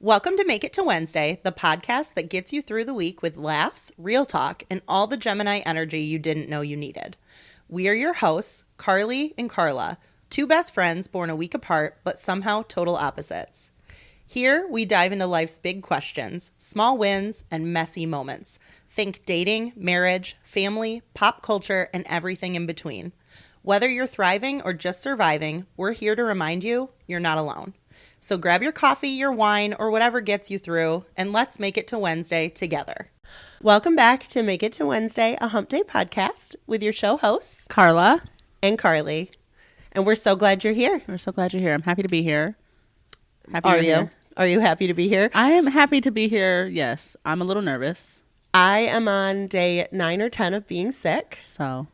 Welcome to Make It to Wednesday, the podcast that gets you through the week with laughs, real talk, and all the Gemini energy you didn't know you needed. We are your hosts, Carly and Karla, two best friends born a week apart, but somehow total opposites. Here, we dive into life's big questions, small wins, and messy moments. Think dating, marriage, family, pop culture, and everything in between. Whether you're thriving or just surviving, we're here to remind you you're not alone. So grab your coffee, your wine, or whatever gets you through, and let's make it to Wednesday together. Welcome back to Make It to Wednesday, a hump day podcast with your show hosts, Carla and Carly. And we're so glad you're here. We're so glad you're here. I'm happy to be here. Are you? Are you happy to be here? I am happy to be here, yes. I'm a little nervous. I am on day 9 or 10 of being sick. So.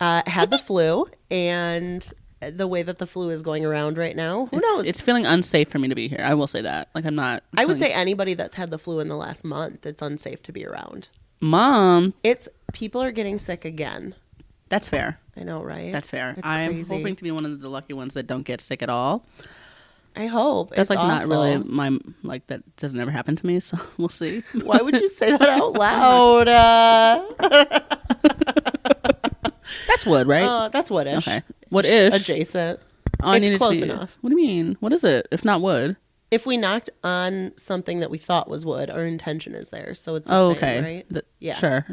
Had the flu, and the way that the flu is going around right now, who knows? It's feeling unsafe for me to be here. I will say that. Like, I'm not. I would say anybody that's had the flu in the last month, it's unsafe to be around. Mom. People are getting sick again. That's fair. I know, right? That's fair. It's I'm crazy. hoping to be one of the lucky ones that don't get sick at all. I hope. That's it's like awful. not really my, like, that doesn't ever happen to me, so we'll see. Why would you say that out loud? That's wood, right? That's wood-ish. Okay. Wood-ish? Adjacent. It's close enough. What do you mean? What is it, if not wood? If we knocked on something that we thought was wood, our intention is there, so it's the same, okay. right? Yeah. Sure.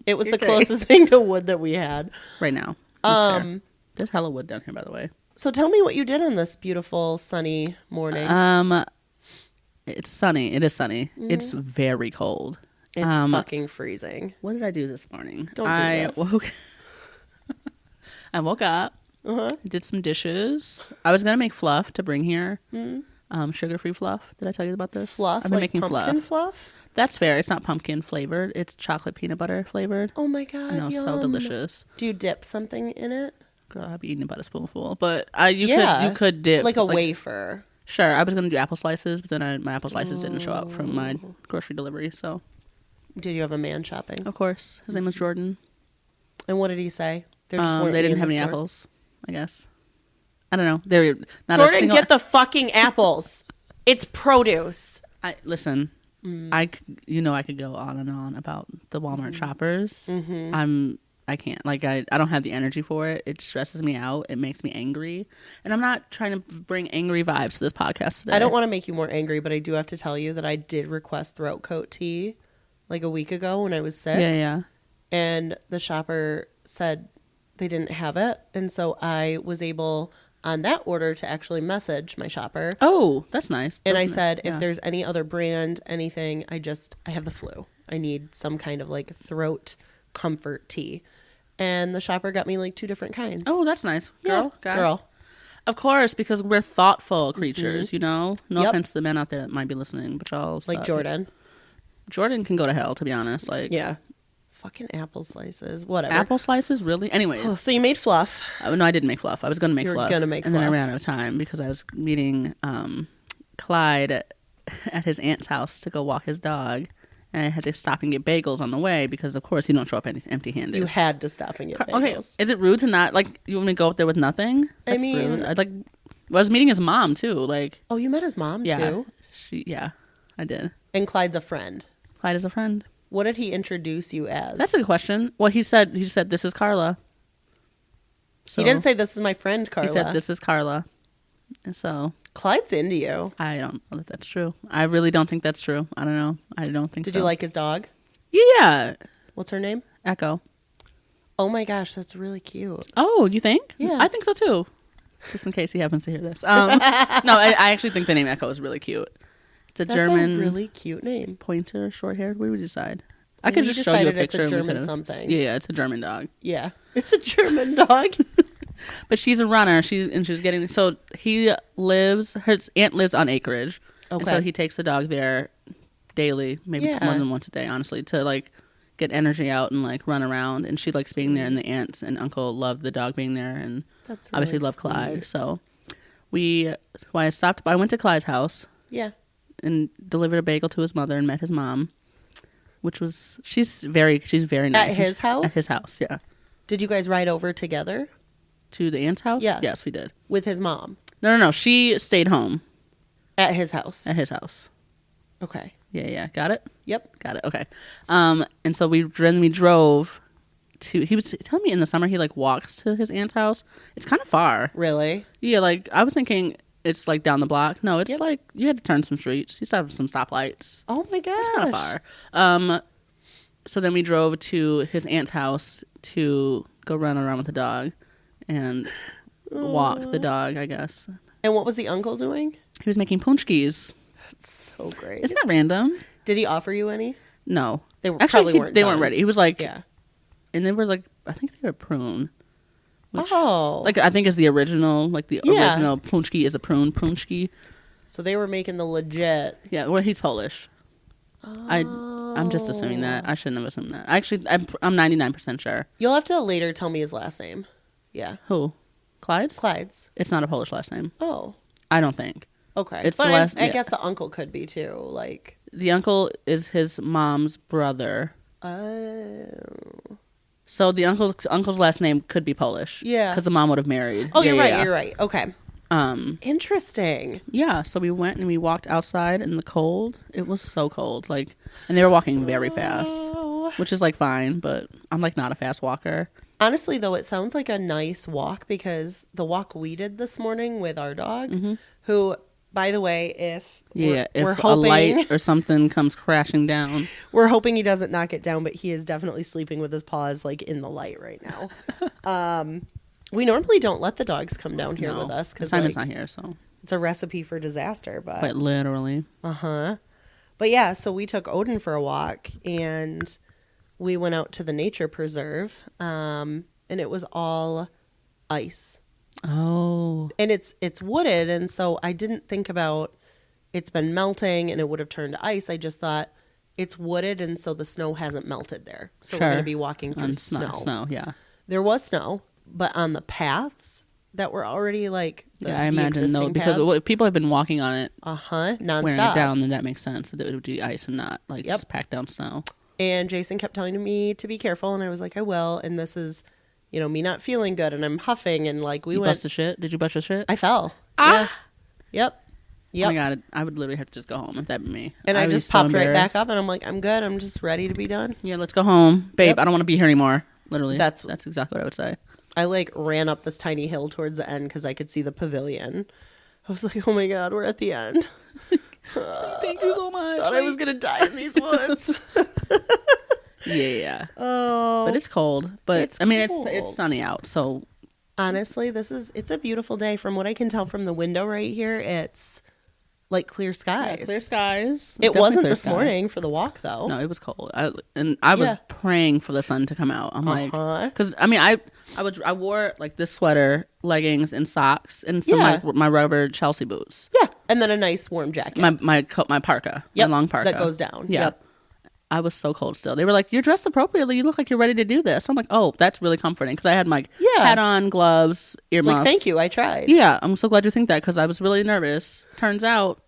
It was the closest thing to wood that we had. Right now. There's hella wood down here, by the way. So tell me what you did on this beautiful sunny morning. It's sunny. It is sunny. Mm. It's very cold. It's fucking freezing. What did I do this morning? Don't do this. I woke up, did some dishes. I was going to make fluff to bring here. Sugar-free fluff. Did I tell you about this? Fluff? I've been like making pumpkin fluff? That's fair. It's not pumpkin flavored. It's chocolate peanut butter flavored. Oh my God, I know, so delicious. Do you dip something in it? Girl, I'll be eating about a spoonful. But you could dip. Like a wafer. Sure. I was going to do apple slices, but then my apple slices didn't show up from my grocery delivery, so. Did you have a man shopping? Of course. His name was Jordan. And what did he say? They didn't have any apples, I guess. I don't know. They're not Jordan, get the fucking apples. It's produce. Listen, I could go on and on about the Walmart shoppers. I can't. Like, I don't have the energy for it. It stresses me out. It makes me angry. And I'm not trying to bring angry vibes to this podcast today. I don't want to make you more angry, but I do have to tell you that I did request throat coat tea like a week ago when I was sick. Yeah. And the shopper said they didn't have it. And so I was able on that order to actually message my shopper. Oh, that's nice. And I said, if there's any other brand, anything, I have the flu. I need some kind of like throat comfort tea. And the shopper got me like 2 different kinds. Oh, that's nice. Girl. Of course, because we're thoughtful creatures, you know? No offense to the men out there that might be listening, but y'all suck. Like Jordan. Jordan can go to hell, to be honest. Like, yeah. Fucking apple slices. Whatever. Apple slices? Really? Anyways. Oh, so you made fluff. No, I didn't make fluff. I was going to make fluff. You were going to make fluff. And then I ran out of time because I was meeting Clyde at his aunt's house to go walk his dog. And I had to stop and get bagels on the way because, of course, you don't show up empty-handed. You had to stop and get bagels. Okay, is it rude to not, like, you want me to go up there with nothing? That's rude. I was meeting his mom, too. Like, oh, you met his mom, too? Yeah, I did. And Clyde's a friend. Clyde is a friend. What did he introduce you as? That's a good question. Well, he said, this is Karla. So, he didn't say, this is my friend, Karla. He said, this is Karla. And so. Clyde's into you. I don't know that that's true. I really don't think that's true. I don't know. I don't think so. Did you like his dog? Yeah. What's her name? Echo. Oh my gosh, that's really cute. Oh, you think? Yeah. I think so too. Just in case he happens to hear this. No, I actually think the name Echo is really cute. It's That's German. a really cute name. Pointer, short haired. What do we decide? I could just show you a picture. It's a German something. Yeah, it's a German dog. Yeah, it's a German dog. But she's a runner. She's getting. So his aunt lives on acreage. Okay. And so he takes the dog there daily, maybe more than once a day, honestly, to like get energy out and like run around. And she likes being there, and the aunt and uncle love the dog being there, and that's really obviously love Clyde. So I went to Clyde's house. Yeah. And delivered a bagel to his mother and met his mom, which was she's very nice. At his house? At his house, yeah. Did you guys ride over together? To the aunt's house? Yes. Yes, we did. With his mom? No. She stayed home. At his house. At his house. Okay. Yeah. Got it? Yep. Got it. Okay. And so we drove to, he was telling me in the summer he like walks to his aunt's house. It's kind of far. Really? Yeah, like I was thinking it's like down the block. No, it's like you had to turn some streets. You used to have some stoplights. Oh my gosh. It's kind of far. So then we drove to his aunt's house to go run around with the dog and walk the dog, I guess. And what was the uncle doing? He was making punchkis. That's so great. Isn't that random? Did he offer you any? No. They probably weren't. They weren't ready. He was like, yeah. And they were like, I think they were prune. Which, oh. Like, I think is the original, like the original punchki is a prune punchki. So they were making the legit. Yeah, well, he's Polish. Oh. I'm just assuming that. I shouldn't have assumed that. Actually, I'm 99% sure. You'll have to later tell me his last name. Yeah. Who? Clyde's? Clyde's. It's not a Polish last name. Oh. I don't think. Okay. It's but the last, I guess the uncle could be too. Like the uncle is his mom's brother. Oh. So the uncle's last name could be Polish. Yeah. Because the mom would have married. Oh, you're right. You're right. Okay. Interesting. Yeah. So we went and we walked outside in the cold. It was so cold. Like, and they were walking very fast, which is like fine, but I'm like not a fast walker. Honestly, though, it sounds like a nice walk because the walk we did this morning with our dog, who, by the way, if we're hoping, a light or something comes crashing down, we're hoping he doesn't knock it down, but he is definitely sleeping with his paws like in the light right now. We normally don't let the dogs come down here with us because Simon's not here, so it's a recipe for disaster. But quite literally, But yeah, so we took Odin for a walk and we went out to the nature preserve, and it was all ice. Oh, and it's wooded, and so I didn't think about it's been melting and it would have turned to ice. I just thought it's wooded, and so the snow hasn't melted there. So we're going to be walking through snow. Yeah, there was snow. But on the paths that were already like I imagine no, because people have been walking on it, nonstop, wearing it down, then that makes sense that it would be ice and not like just packed down snow. And Jason kept telling me to be careful, and I was like, I will. And this is, me not feeling good, and I'm huffing, and like we went. Bust the shit? Did you bust the shit? I fell. Ah. Yeah. Yep. Oh my God, I would literally have to just go home if that were me. And I just popped right back up, and I'm like, I'm good. I'm just ready to be done. Yeah, let's go home, babe. I don't want to be here anymore. Literally, that's exactly what I would say. I like ran up this tiny hill towards the end because I could see the pavilion. I was like, oh my God, we're at the end. Thank you so much. Thought I was going to die in these woods. Yeah. Oh. But it's cold. But it's sunny out. So honestly, it's a beautiful day. From what I can tell from the window right here, it's like clear skies. Yeah, clear skies. It wasn't this morning for the walk, though. No, it was cold. I was praying for the sun to come out. I'm like, because I wore like this sweater, leggings, and socks, and some my rubber Chelsea boots. Yeah, and then a nice warm jacket. My parka, my long parka that goes down. Yeah. Yep. I was so cold still. They were like, you're dressed appropriately. You look like you're ready to do this. I'm like, oh, that's really comforting. Because I had my hat on, gloves, earmuffs. Like, thank you. I tried. Yeah. I'm so glad you think that because I was really nervous. Turns out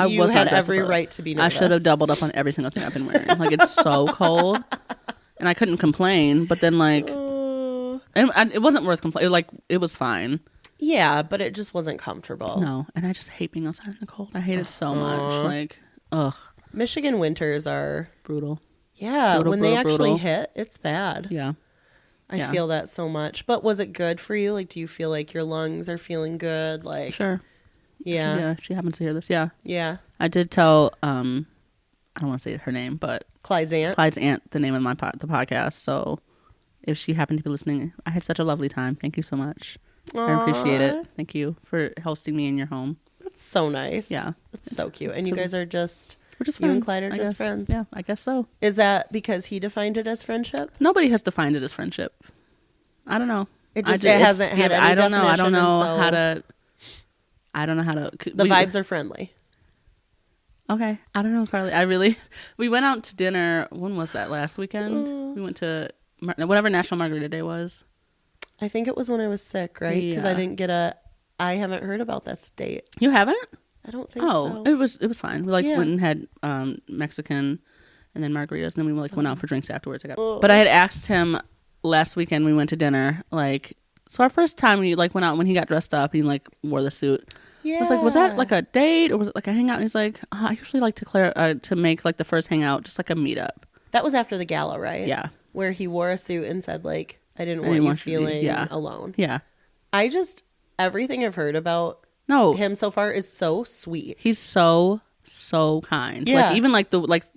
you had every right to be nervous. I should have doubled up on every single thing I've been wearing. Like, it's so cold. And I couldn't complain. But then, like, it wasn't worth complaining. Like, it was fine. Yeah, but it just wasn't comfortable. No. And I just hate being outside in the cold. I hate it so much. Like, ugh. Michigan winters are brutal. Yeah, when they actually hit, it's bad. Yeah. I feel that so much. But was it good for you? Like, do you feel like your lungs are feeling good? Like, sure. Yeah. Yeah, she happens to hear this. Yeah. Yeah. I did tell, I don't want to say her name, but Clyde's aunt, the name of the podcast. So if she happened to be listening, I had such a lovely time. Thank you so much. Aww. I appreciate it. Thank you for hosting me in your home. That's so nice. Yeah. That's so cute. And you guys are just... We're just you friends. and Clyde are just friends? Yeah, I guess so. Is that because he defined it as friendship? Nobody has defined it as friendship. I don't know. It hasn't had any definition. I don't know how to... The vibes are friendly. Okay. I don't know, Carly. We went out to dinner. When was that? Last weekend? We went to whatever National Margarita Day was. I think it was when I was sick, right? Because I haven't heard about that date. You haven't? I don't think so. It was fine. We went and had Mexican and then margaritas, and then we went out for drinks afterwards. But I had asked him last weekend. We went to dinner. So our first time we went out when he got dressed up, he wore the suit. I was like, was that like a date or was it like a hangout? And he's like, I usually like to make like the first hangout just like a meetup. That was after the gala, right? Yeah. Where he wore a suit and said like, I didn't want you feeling alone. Yeah. Everything I've heard about him so far is so sweet. He's so kind. Yeah. Like even like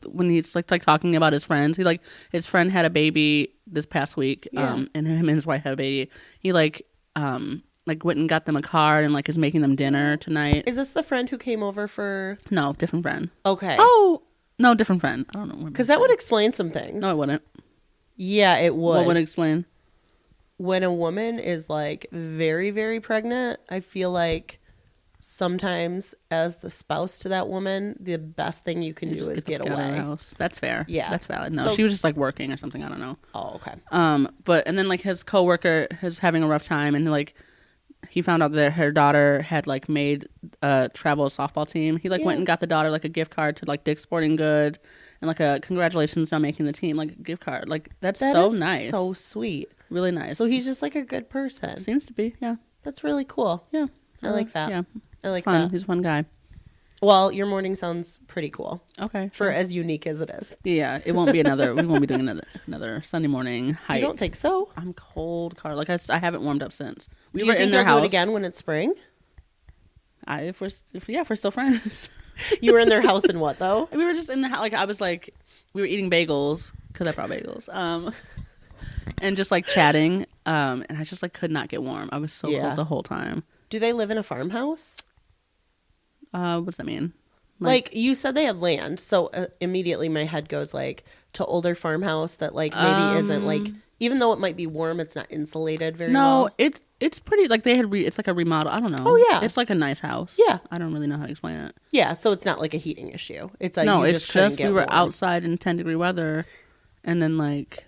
when he's like talking about his friends, he like his friend had a baby this past week, and him and his wife had a baby. He like went and got them a card and like is making them dinner tonight. Is this the friend who came over for? No, different friend. Okay. Oh no, different friend. I don't know. Because that would explain some things. No, it wouldn't. Yeah, it would. What would explain? When a woman is like very, very pregnant, I feel like sometimes as the spouse to that woman, the best thing you can do is get away. That's fair. Yeah. That's valid. No, she was just like working or something. I don't know. Oh, okay. But and then like his coworker is having a rough time and like he found out that her daughter had like made a travel softball team. He like went and got the daughter like a gift card to like Dick's Sporting Good and like a congratulations on making the team, like a gift card. Like that's so nice. So sweet. Really nice. So he's just like a good person. Seems to be, yeah. That's really cool. Yeah. I like that. Yeah. I like fun. that. He's a fun guy. Well, your morning sounds pretty cool. Okay. For as unique as it is. Yeah. It won't be we won't be doing another Sunday morning hike. I don't think so. I'm cold, Carl. Like I haven't warmed up since. Do you think you'll do it again when it's spring? If we're still friends. You were in their house and what though? We were just in the house. Like I was like, we were eating bagels because I brought bagels. And just like chatting. And I just like could not get warm. I was so cold the whole time. Do they live in a farmhouse? What does that mean? Like you said they had land, so immediately my head goes like to older farmhouse that like maybe isn't like, even though it might be warm, it's not insulated very well. No, it's pretty like it's like a remodel. I don't know. Oh yeah, it's like a nice house. Yeah, I don't really know how to explain it. Yeah, so it's not like a heating issue. It's like no, it's just we were outside in 10-degree weather, and then like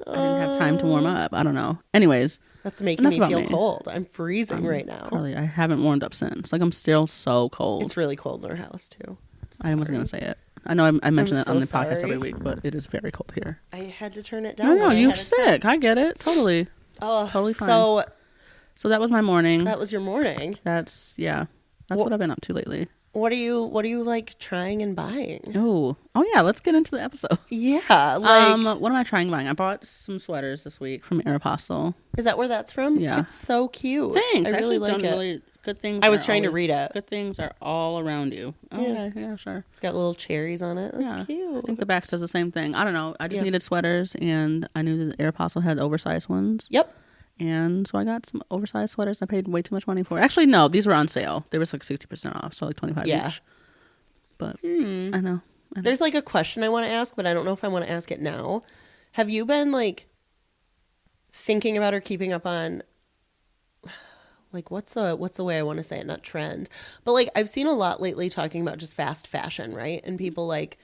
I didn't have time to warm up. I don't know. Anyways. That's making me feel cold. I'm freezing right now. Carly, I haven't warmed up since. Like, I'm still so cold. It's really cold in our house, too. I wasn't going to say it. I know I mention that on the podcast every week, but it is very cold here. I had to turn it down. No, you're sick. I get it. Totally. Oh, totally fine. So that was my morning. That was your morning. That's what I've been up to lately. What are you like trying and buying? Oh yeah, let's get into the episode. Yeah, like what am I trying and buying? I bought some sweaters this week from Aeropostale. Is that where that's from? Yeah, it's so cute. Thanks. I really like it. Good things. I was trying to read it. Good things are all around you. Okay, yeah, sure. It's got little cherries on it. That's cute. I think the back says the same thing. I don't know. I just needed sweaters, and I knew that Aeropostale had oversized ones. Yep. And so I got some oversized sweaters. I paid way too much money for. Actually, no, these were on sale. They were like 60% off, so like $25 each. But I know. There's like a question I want to ask, but I don't know if I want to ask it now. Have you been like thinking about or keeping up on like what's the way I want to say it? Not trend, but like I've seen a lot lately talking about just fast fashion, right? And people like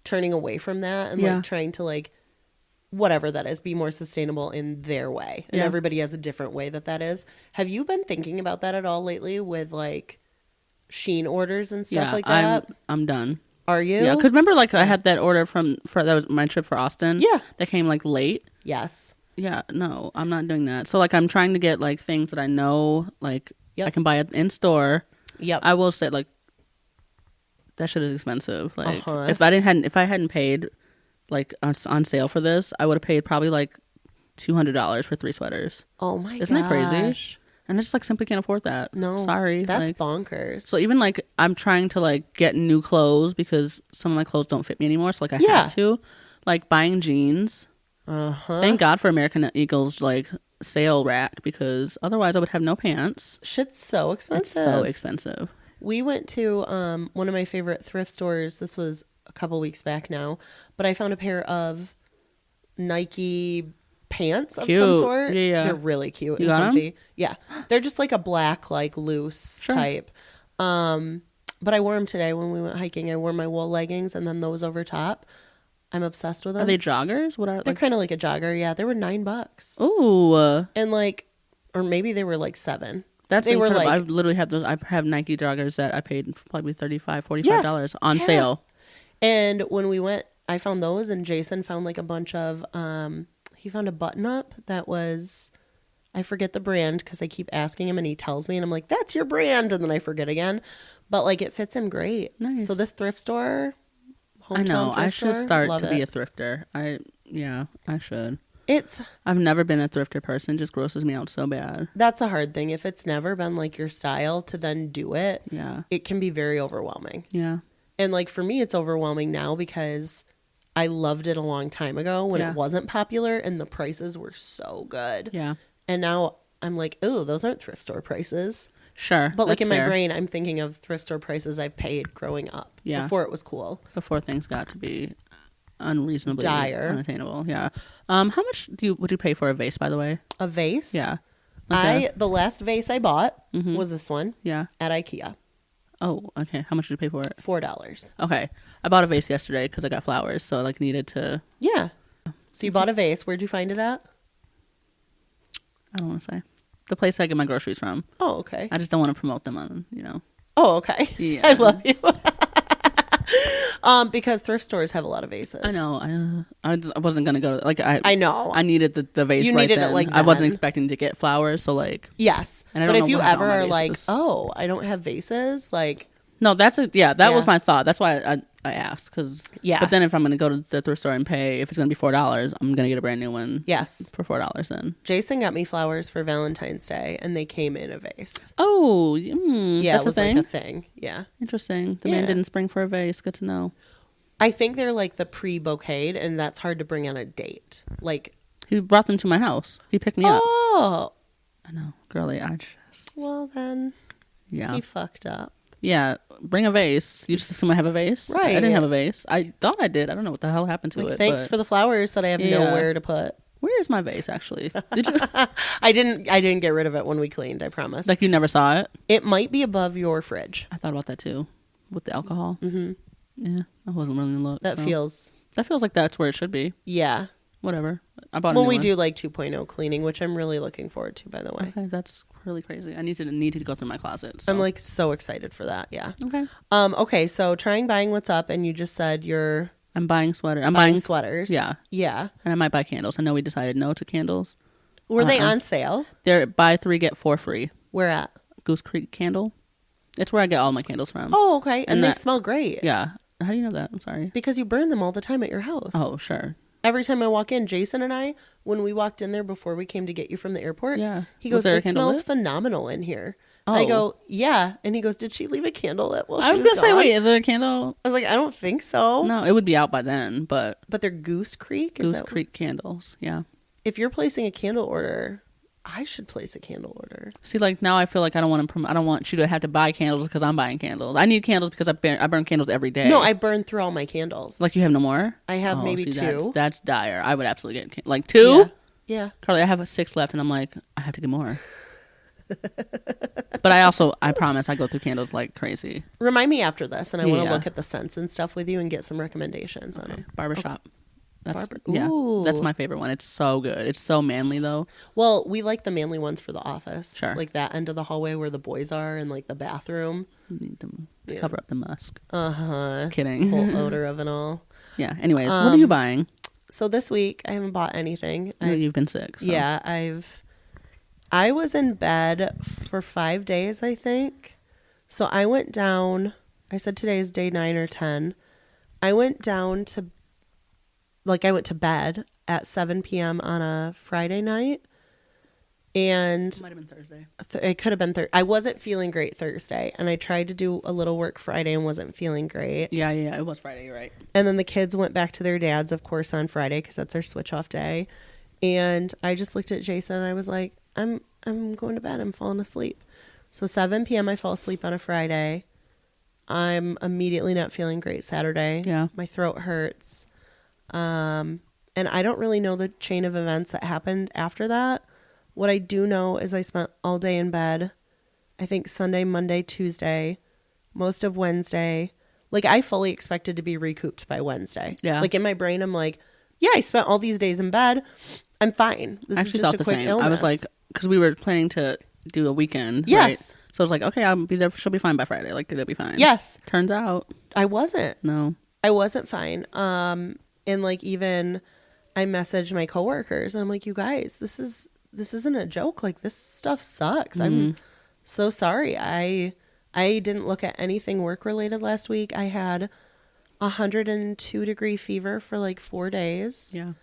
turning away from that and like trying to like whatever that is, be more sustainable in their way. And everybody has a different way that is. Have you been thinking about that at all lately with like Shein orders and stuff like that? I'm done. Are you? Yeah, because remember like I had that order for that was my trip for Austin. Yeah. That came like late. Yes. Yeah, no, I'm not doing that. So like I'm trying to get like things that I know like I can buy it in store. Yep. I will say like that shit is expensive. Like if I hadn't paid like on sale for this, I would have paid probably like $200 for 3 sweaters. Oh my god. Isn't that crazy? And I just like simply can't afford that. No. Sorry. That's like, bonkers. So even like I'm trying to like get new clothes because some of my clothes don't fit me anymore. So like I have to. Like buying jeans. Thank God for American Eagle's like sale rack because otherwise I would have no pants. Shit's so expensive. It's so expensive. We went to one of my favorite thrift stores. This was a couple weeks back now. But I found a pair of Nike pants of some sort. Yeah. They're really cute and comfy. Them? Yeah. They're just like a black, like loose type. But I wore them today when we went hiking. I wore my wool leggings and then those over top. I'm obsessed with them. Are they joggers? What are they're kind of like a jogger. Yeah. They were $9. Ooh. And like, or maybe they were like $7. That's they incredible. were like, I literally have those. I have Nike joggers that I paid probably $45 on sale. And when we went, I found those and Jason found like a bunch of, he found a button up that was I forget the brand because I keep asking him and he tells me and I'm like, that's your brand. And then I forget again. But like it fits him great. Nice. So this thrift store, I know. I should start to be a it. thrifter. I should. I've never been a thrifter person. It just grosses me out so bad. That's a hard thing. If it's never been like your style to then do it, it can be very overwhelming. Yeah. And like for me, it's overwhelming now because I loved it a long time ago when it wasn't popular and the prices were so good. Yeah. And now I'm like, oh, those aren't thrift store prices. Sure. But like in my brain, I'm thinking of thrift store prices I've paid growing up before it was cool. Before things got to be unreasonably dire, unattainable. Yeah. How much would you pay for a vase, by the way? A vase? Yeah. The last vase I bought was this one. Yeah. At IKEA. Oh, okay. How much did you pay for it? $4. Okay. I bought a vase yesterday because I got flowers, so I like needed to. Yeah. So you bought a vase. Where'd you find it at? I don't want to say. The place I get my groceries from. Oh, okay. I just don't want to promote them on, Oh, okay. Yeah. I love you. Because thrift stores have a lot of vases. I know. I wasn't gonna go. I know. I needed the vase. You right needed then. it like I wasn't then. expecting to get flowers, so like. Yes, and I but don't if know you what ever are vases. like, oh, I don't have vases, like. No, that was my thought. That's why I asked because But then if I'm gonna go to the thrift store and pay, if it's gonna be $4, I'm gonna get a brand new one. Yes, for $4 then. Jason got me flowers for Valentine's Day, and they came in a vase. Oh, yeah, that's it was a thing? like a thing. Yeah, interesting. The man didn't spring for a vase. Good to know. I think they're like the pre-bouqueted, and that's hard to bring on a date. Like he brought them to my house. He picked me up. Oh, I know, girly. Well then, he fucked up. Yeah, bring a vase. You just assume I have a vase? Right. I didn't have a vase. I thought I did. I don't know what the hell happened to it. Thanks for the flowers that I have nowhere to put. Where is my vase, actually? Did you? I didn't get rid of it when we cleaned, I promise. Like you never saw it? It might be above your fridge. I thought about that too. With the alcohol. Mm-hmm. Yeah, I wasn't really looking. That feels like that's where it should be. Yeah. Whatever. I bought a new we one. do like 2.0 cleaning, which I'm really looking forward to, by the way. Okay, that's really crazy. I need to go through my closet. So. I'm like so excited for that. Yeah. Okay. Okay, so trying buying what's up, and you just said I'm buying sweaters. I'm buying sweaters. Yeah. Yeah. And I might buy candles. I know we decided no to candles. Were they on sale? They're buy 3 get 4 free. Where at? Goose Creek Candle. It's where I get all my candles from. Oh, okay. And they smell great. Yeah. How do you know that? I'm sorry. Because you burn them all the time at your house. Oh, sure. Every time I walk in, Jason and I, when we walked in there before we came to get you from the airport, he goes, "It smells phenomenal in here." Oh. I go, "Yeah," and he goes, "Did she leave a candle lit?" Well, I was gonna say, wait, is there a candle? I was like, I don't think so. No, it would be out by then, but they're Goose Creek. Goose Creek candles, yeah. If you're placing a candle order, I should place a candle order. See, like now I feel like I don't want you to have to buy candles because I'm buying candles. I need candles because I burn candles every day. No, I burn through all my candles. Like you have no more? I have maybe 2. That's dire. I would absolutely get like 2. Yeah. Carly, I have 6 left, and I'm like, I have to get more. But I promise I go through candles like crazy. Remind me after this, and I want to look at the scents and stuff with you and get some recommendations on it. Barbershop. Okay. That's my favorite one. It's so good. It's so manly though. Well, we like the manly ones for the office. Sure. Like that end of the hallway where the boys are and like the bathroom. You need them to cover up the musk. Uh-huh. Kidding. Whole odor of it all. Yeah. Anyways, what are you buying? So this week I haven't bought anything. You've been sick. So. Yeah, I was in bed for 5 days, I think. So I went down. I said today is day 9 or 10. I went to bed at 7 p.m. on a Friday night. And it might have been Thursday. It could have been Thursday. I wasn't feeling great Thursday. And I tried to do a little work Friday and wasn't feeling great. Yeah, it was Friday. You're right. And then the kids went back to their dad's, of course, on Friday because that's our switch off day. And I just looked at Jason and I was like, I'm going to bed. I'm falling asleep. So 7 p.m. I fell asleep on a Friday. I'm immediately not feeling great Saturday. Yeah. My throat hurts. And I don't really know the chain of events that happened after that. What I do know is I spent all day in bed. I think Sunday, Monday, Tuesday, most of Wednesday. Like I fully expected to be recouped by Wednesday. Yeah. Like in my brain, I'm like, yeah, I spent all these days in bed. I'm fine. This is just a quick illness. I was like, because we were planning to do a weekend. Yes. Right? So I was like, okay, I'll be there. She'll be fine by Friday. Like they'll be fine. Yes. Turns out I wasn't. No. I wasn't fine. And like even I messaged my coworkers and I'm like, you guys, this is this isn't a joke. Like, this stuff sucks. I'm so sorry. I didn't look at anything work related last week. I had 102-degree fever for like 4 days. Yeah.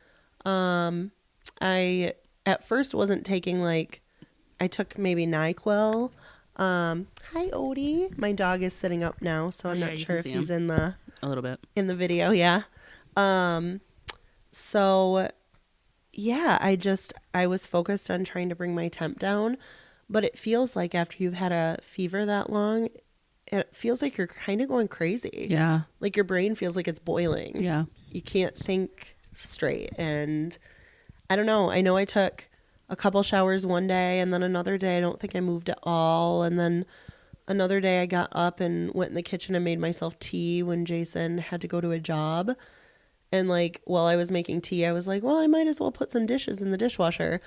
I at first wasn't taking I took maybe NyQuil. Hi Odie. My dog is sitting up now, so I'm not sure if he's in the a little bit in the video. Yeah. So yeah, I was focused on trying to bring my temp down, but it feels like after you've had a fever that long, it feels like you're kind of going crazy. Yeah. Like your brain feels like it's boiling. Yeah. You can't think straight. And I don't know. I know I took a couple showers one day, and then another day I don't think I moved at all. And then another day I got up and went in the kitchen and made myself tea when Jason had to go to a job. And while I was making tea, I was like, well, I might as well put some dishes in the dishwasher.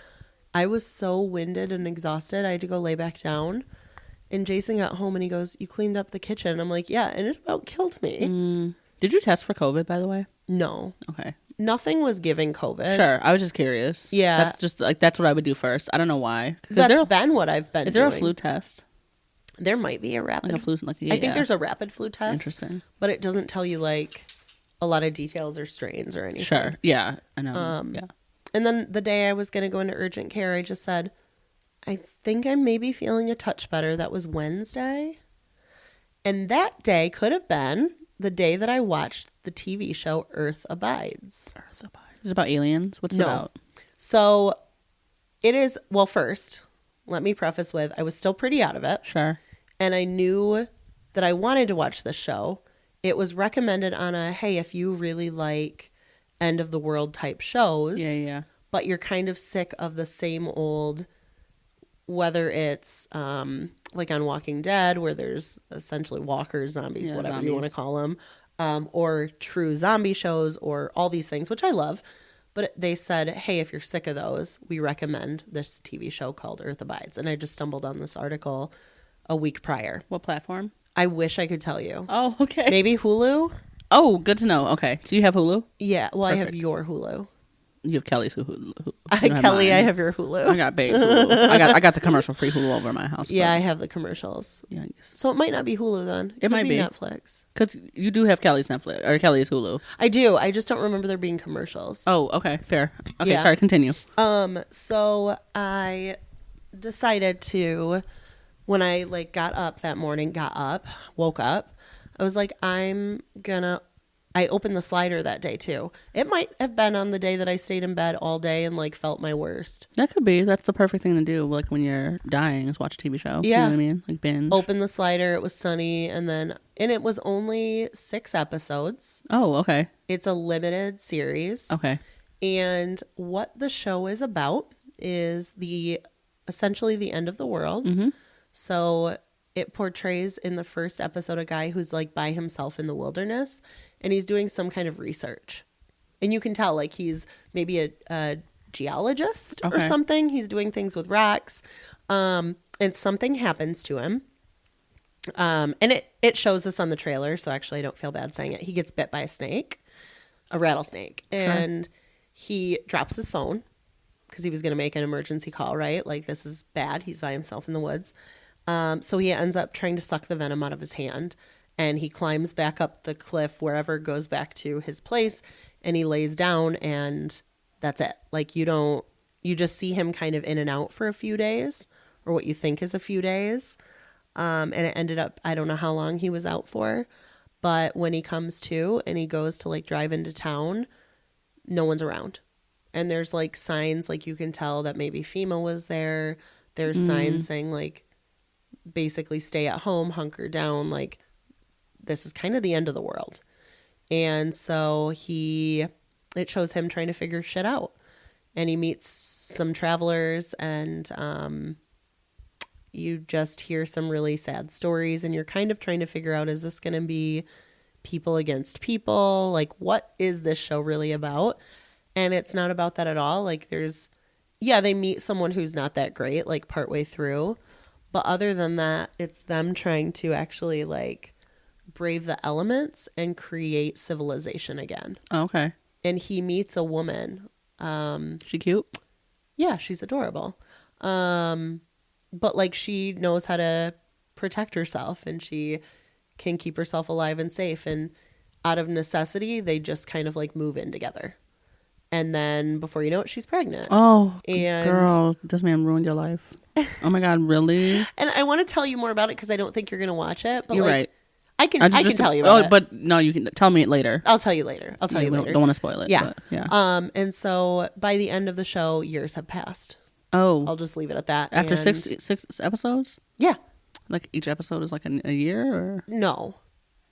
I was so winded and exhausted. I had to go lay back down. And Jason got home and he goes, you cleaned up the kitchen. I'm like, yeah, and it about killed me. Did you test for COVID, by the way? No. Okay. Nothing was giving COVID. Sure. I was just curious. Yeah. That's just that's what I would do first. I don't know why. That's been what I've been doing. Is there a flu test? There might be a rapid. Like a flu, I think there's a rapid flu test. Interesting. But it doesn't tell you a lot of details or strains or anything. Sure. Yeah. I know. Yeah. And then the day I was going to go into urgent care, I just said, I think I'm maybe feeling a touch better. That was Wednesday. And that day could have been the day that I watched the TV show Earth Abides. Earth Abides. Is it about aliens? What's it about? So it is, well, first, let me preface with, I was still pretty out of it. Sure. And I knew that I wanted to watch this show. It was recommended on hey, if you really like end of the world type shows. Yeah. But you're kind of sick of the same old, whether it's like on Walking Dead, where there's essentially walkers, zombies, whatever you want to call them, or true zombie shows, or all these things, which I love. But they said, hey, if you're sick of those, we recommend this TV show called Earth Abides. And I just stumbled on this article a week prior. What platform? I wish I could tell you. Oh, okay. Maybe Hulu? Oh, good to know. Okay. So you have Hulu? Yeah. Well, Perfect. I have your Hulu. You have Kelly's Hulu. Kelly, I have your Hulu. I got Babe's Hulu. I got the commercial free Hulu over my house. Yeah, I have the commercials. Yeah. So it might not be Hulu then. It might be Netflix. Because you do have Kelly's Netflix or Kelly's Hulu. I do. I just don't remember there being commercials. Oh, okay. Fair. Okay, Yeah. sorry. Continue. So I decided to, when I got up that morning, woke up, I was like, I opened the slider that day too. It might have been on the day that I stayed in bed all day and felt my worst. That could be. That's the perfect thing to do. When you're dying, is watch a TV show. Yeah. You know what I mean? Binge. Open the slider. It was sunny. And it was only 6 episodes. Oh, okay. It's a limited series. Okay. And what the show is about is essentially the end of the world. Mm-hmm. So it portrays in the first episode a guy who's by himself in the wilderness, and he's doing some kind of research. And you can tell he's maybe a geologist or something. He's doing things with rocks. And something happens to him. And it shows this on the trailer, so actually I don't feel bad saying it. He gets bit by a rattlesnake. And he drops his phone because he was going to make an emergency call, right? This is bad. He's by himself in the woods. So he ends up trying to suck the venom out of his hand, and he climbs back up the cliff, wherever, goes back to his place, and he lays down, and that's it. You just see him kind of in and out for a few days, or what you think is a few days. And it ended up, I don't know how long he was out for, but when he comes to and he goes to drive into town, no one's around. And there's signs, you can tell that maybe FEMA was there. There's signs saying basically stay at home, hunker down, this is kind of the end of the world. And so it shows him trying to figure shit out, and he meets some travelers, and you just hear some really sad stories, and you're kind of trying to figure out, is this going to be people against people? What is this show really about? And it's not about that at all. They meet someone who's not that great, partway through. But other than that, it's them trying to actually brave the elements and create civilization again. Oh, okay. And he meets a woman. She cute? Yeah, she's adorable. But like she knows how to protect herself and she can keep herself alive and safe. And out of necessity, they just kind of like move in together. And then before you know it, she's pregnant. Oh, and girl, this man ruined your life. Oh my God, really? And I want to tell you more about it because I don't think you're going to watch it. But you're like, right. I can tell you about it. But no, you can tell me it later. I'll tell you later. I'll tell you later. Don't want to spoil it. Yeah. But, yeah. And so by the end of the show, years have passed. Oh. I'll just leave it at that. After six episodes? Yeah. Like each episode is like a year or? No.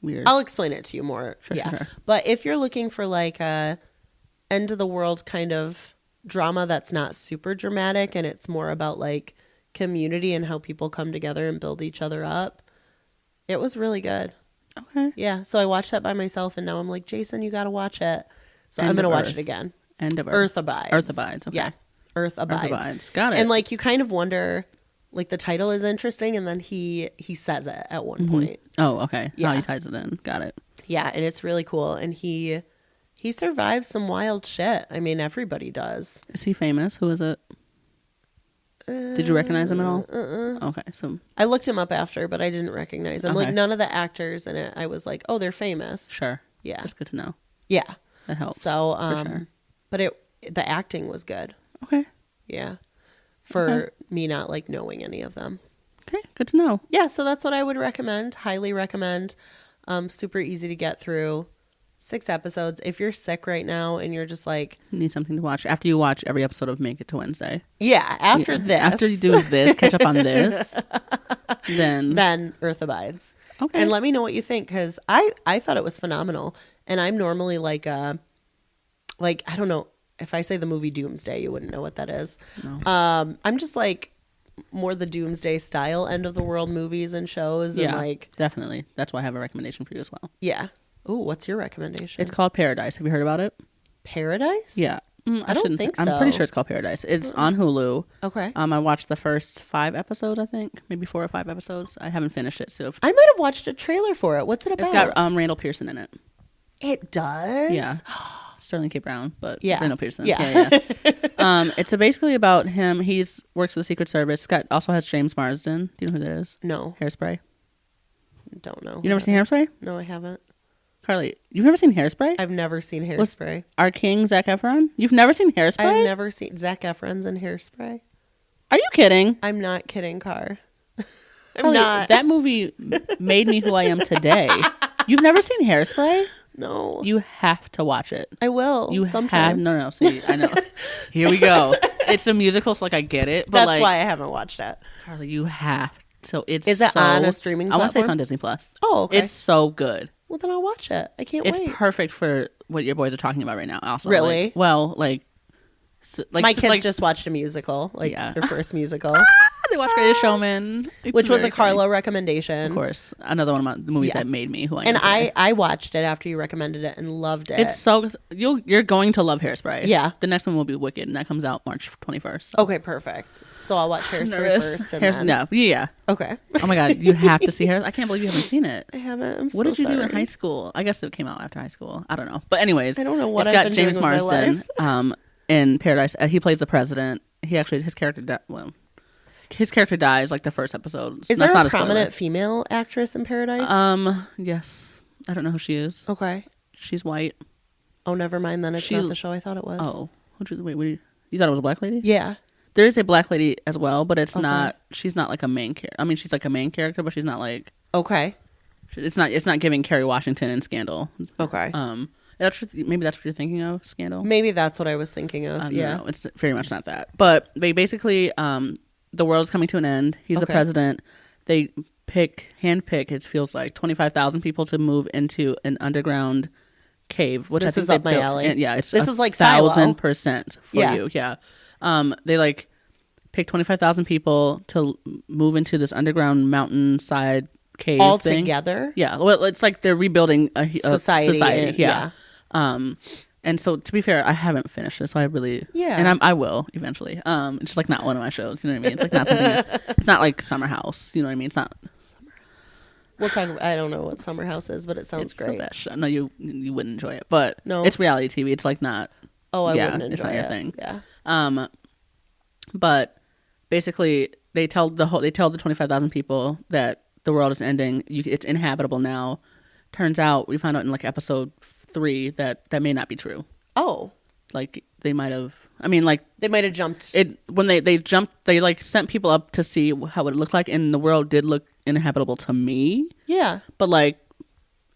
Weird. I'll explain it to you more. Sure. But if you're looking for like a end of the world kind of drama that's not super dramatic and it's more about like community and how people come together and build each other up, it was really good. Okay. Yeah. So I watched that by myself and now I'm like, Jason, you got to watch it. So I'm going to watch it again. End of Earth Abides. Earth Abides. Okay. Yeah. Earth Abides. Got it. And like you kind of wonder, like the title is interesting and then he says it at one point. Oh, okay. Yeah. How he ties it in. Got it. Yeah, and it's really cool. And he survives some wild shit. I mean, everybody does. Is he famous? Who is it? Did you recognize him at all? Okay, so I looked him up after, but I didn't recognize him. Okay. Like none of the actors in it, I was like, oh, they're famous. sure. Yeah. That's good to know. Yeah. That helps. So, for sure. but the acting was good. Okay. Yeah. For me not like knowing any of them. Okay, good to know. Yeah, so that's what I would recommend. Highly recommend. Super easy to get through. 6 episodes. If you're sick right now and you're just like, You need something to watch after you watch every episode of Make It to Wednesday. yeah, after this. After you do this, catch up on this, then Earth Abides. Okay. And let me know what you think because I thought it was phenomenal. And I'm normally like I don't know, if I say the movie Doomsday, you wouldn't know what that is. No. I'm just like more the Doomsday style end of the world movies and shows. Yeah, And like, definitely. That's why I have a recommendation for you as well. yeah. Ooh, what's your recommendation? It's called Paradise. Have you heard about it? Paradise? Yeah. I don't think so. I'm pretty sure it's called Paradise. It's on Hulu. Okay. I watched the first 5 episodes, I think. Maybe 4 or 5 episodes. I haven't finished it. So I might have watched a trailer for it. What's it about? it's got Randall Pearson in it. It does? Yeah. Sterling K. Brown, but Yeah. Randall Pearson. Yeah. It's basically about him. He's works for the Secret Service. Also has James Marsden. Do you know who that is? No. Hairspray. Don't know. You never seen Hairspray? No, I haven't. Carly, you've never seen Hairspray? I've never seen Hairspray. Our king, Zac Efron? You've never seen Hairspray? I've never seen Zac Efron's in Hairspray. Are you kidding? I'm not kidding, Car. I'm Carly, not. That movie made me who I am today. You've never seen Hairspray? No. You have to watch it. I will. You sometime. have no. See, I know. Here we go. It's a musical, so like I get it, but That's like, why I haven't watched it. Carly, you have. So it's Is it on a streaming I want to say it's platform? on Disney Plus. Oh, okay. It's so good. Well, then I'll watch it. I can't It's wait. perfect for what your boys are talking about right now. Also, Really? like My kids just watched a musical, like Yeah. their first musical, they watched Greatest Showman, which was Very a Carla funny. recommendation. Of course, another one of the movies Yeah. that made me who I am. And today. I watched it after you recommended it and loved it. It's so you're going to love Hairspray. Yeah. The next one will be Wicked, and that comes out March 21st. Okay, perfect. So I'll watch Hairspray first. And then... No, yeah. Okay. Oh my God, you have to see Hair. I can't believe you haven't seen it. I haven't. I'm What so did you do in sorry. high school? I guess it came out after high school. I don't know. But anyways, I don't know what it's I've got been James doing with my Marsden in Paradise. He plays the president. His character his character dies like the first episode. Is That's there not a spoiler. prominent female actress in Paradise? Yes. I don't know who she is. Okay. She's white. Oh, never mind. Then it's not the show I thought it was. Oh. Wait, you thought it was a black lady? Yeah. There is a black lady as well, but it's not. She's not like a main character. I mean, she's like a main character, but she's not like. Okay. It's not giving Kerry Washington in Scandal. Okay. Maybe that's what you're thinking of, Scandal. Maybe that's what I was thinking of. Yeah. No, it's very much not that. But they basically, the world's coming to an end. He's the president. They handpick. It feels like 25,000 people to move into an underground cave, which This I think is they up my built. alley. And, yeah, it's This is like Silo. 1,000% for you. Yeah. They like pick 25,000 people to move into this underground mountainside cave All thing. together? Yeah. Well, it's like they're rebuilding a society. Yeah. And so to be fair, I haven't finished it, so I really and I will eventually. It's just like not one of my shows, you know what I mean? It's like not something. It's not like Summer House, you know what I mean? It's not Summer House. We'll talk. I don't know what Summer House is, but it sounds it's great. the best show. No, you wouldn't enjoy it, but No. it's reality TV. It's like not. Oh, I yeah, wouldn't enjoy it's not your it. thing. Yeah. But basically, they tell the 25,000 people that the world is ending. It's inhabitable now. Turns out, we found out in like episode 3 that may not be true. Oh, like they might have. I mean, like they might have jumped it when they jumped. They like sent people up to see how it looked like, and the world did look inhabitable to me. Yeah, but like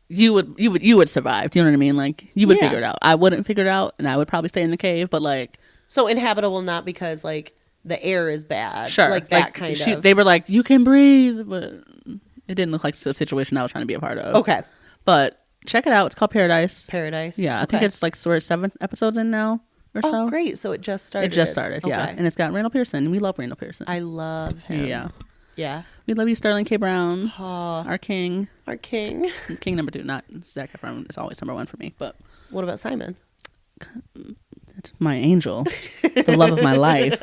you would survive. Do you know what I mean? Like you would figure it out. I wouldn't figure it out, and I would probably stay in the cave. But like, so inhabitable not because like the air is bad, sure, like that kind of. They were like, you can breathe, but it didn't look like the situation I was trying to be a part of. Okay, but check it out. It's called Paradise. Paradise. Yeah, I think it's like we're 7 episodes in now. Oh, great. So it just started. Yeah. And it's got Randall Pearson. We love Randall Pearson. I love him. Yeah. Yeah. We love you, Sterling K. Brown. Our king. Our king. King number 2. Not Zac Efron. It's always number 1 for me. But what about Simon? That's my angel. The love of my life.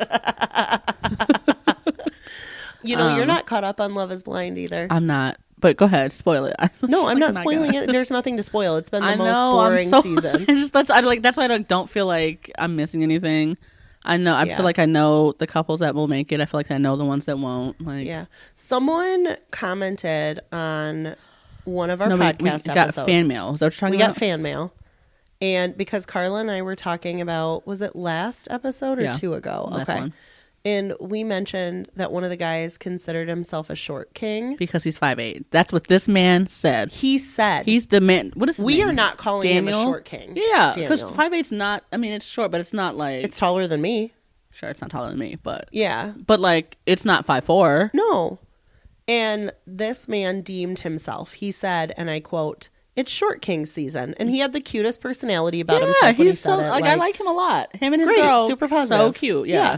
You know, you're not caught up on Love is Blind either. I'm not. But go ahead, spoil it. No, I'm not spoiling it. There's nothing to spoil. It's been the most boring season. That's why I don't feel like I'm missing anything. I know. I feel like I know the couples that will make it. I feel like I know the ones that won't. Like, yeah. Someone commented on one of our podcast episodes. We got fan mail. Is that what you're talking about? We got fan mail. And because Carla and I were talking about, was it last episode or 2 ago? Last one. And we mentioned that one of the guys considered himself a short king. Because he's 5'8". That's what this man said. He said. He's the man. What is his name? We are not calling Daniel? him a short king. Yeah. Because 5'8's not, I mean, it's short, but it's not like. It's taller than me. Sure, it's not taller than me, but. Yeah. But like, it's not 5'4". No. And this man deemed himself, he said, and I quote, "It's short king season," and he had the cutest personality about himself. When he's so like I like him a lot. Him and his great, girl, super positive, so cute. Yeah.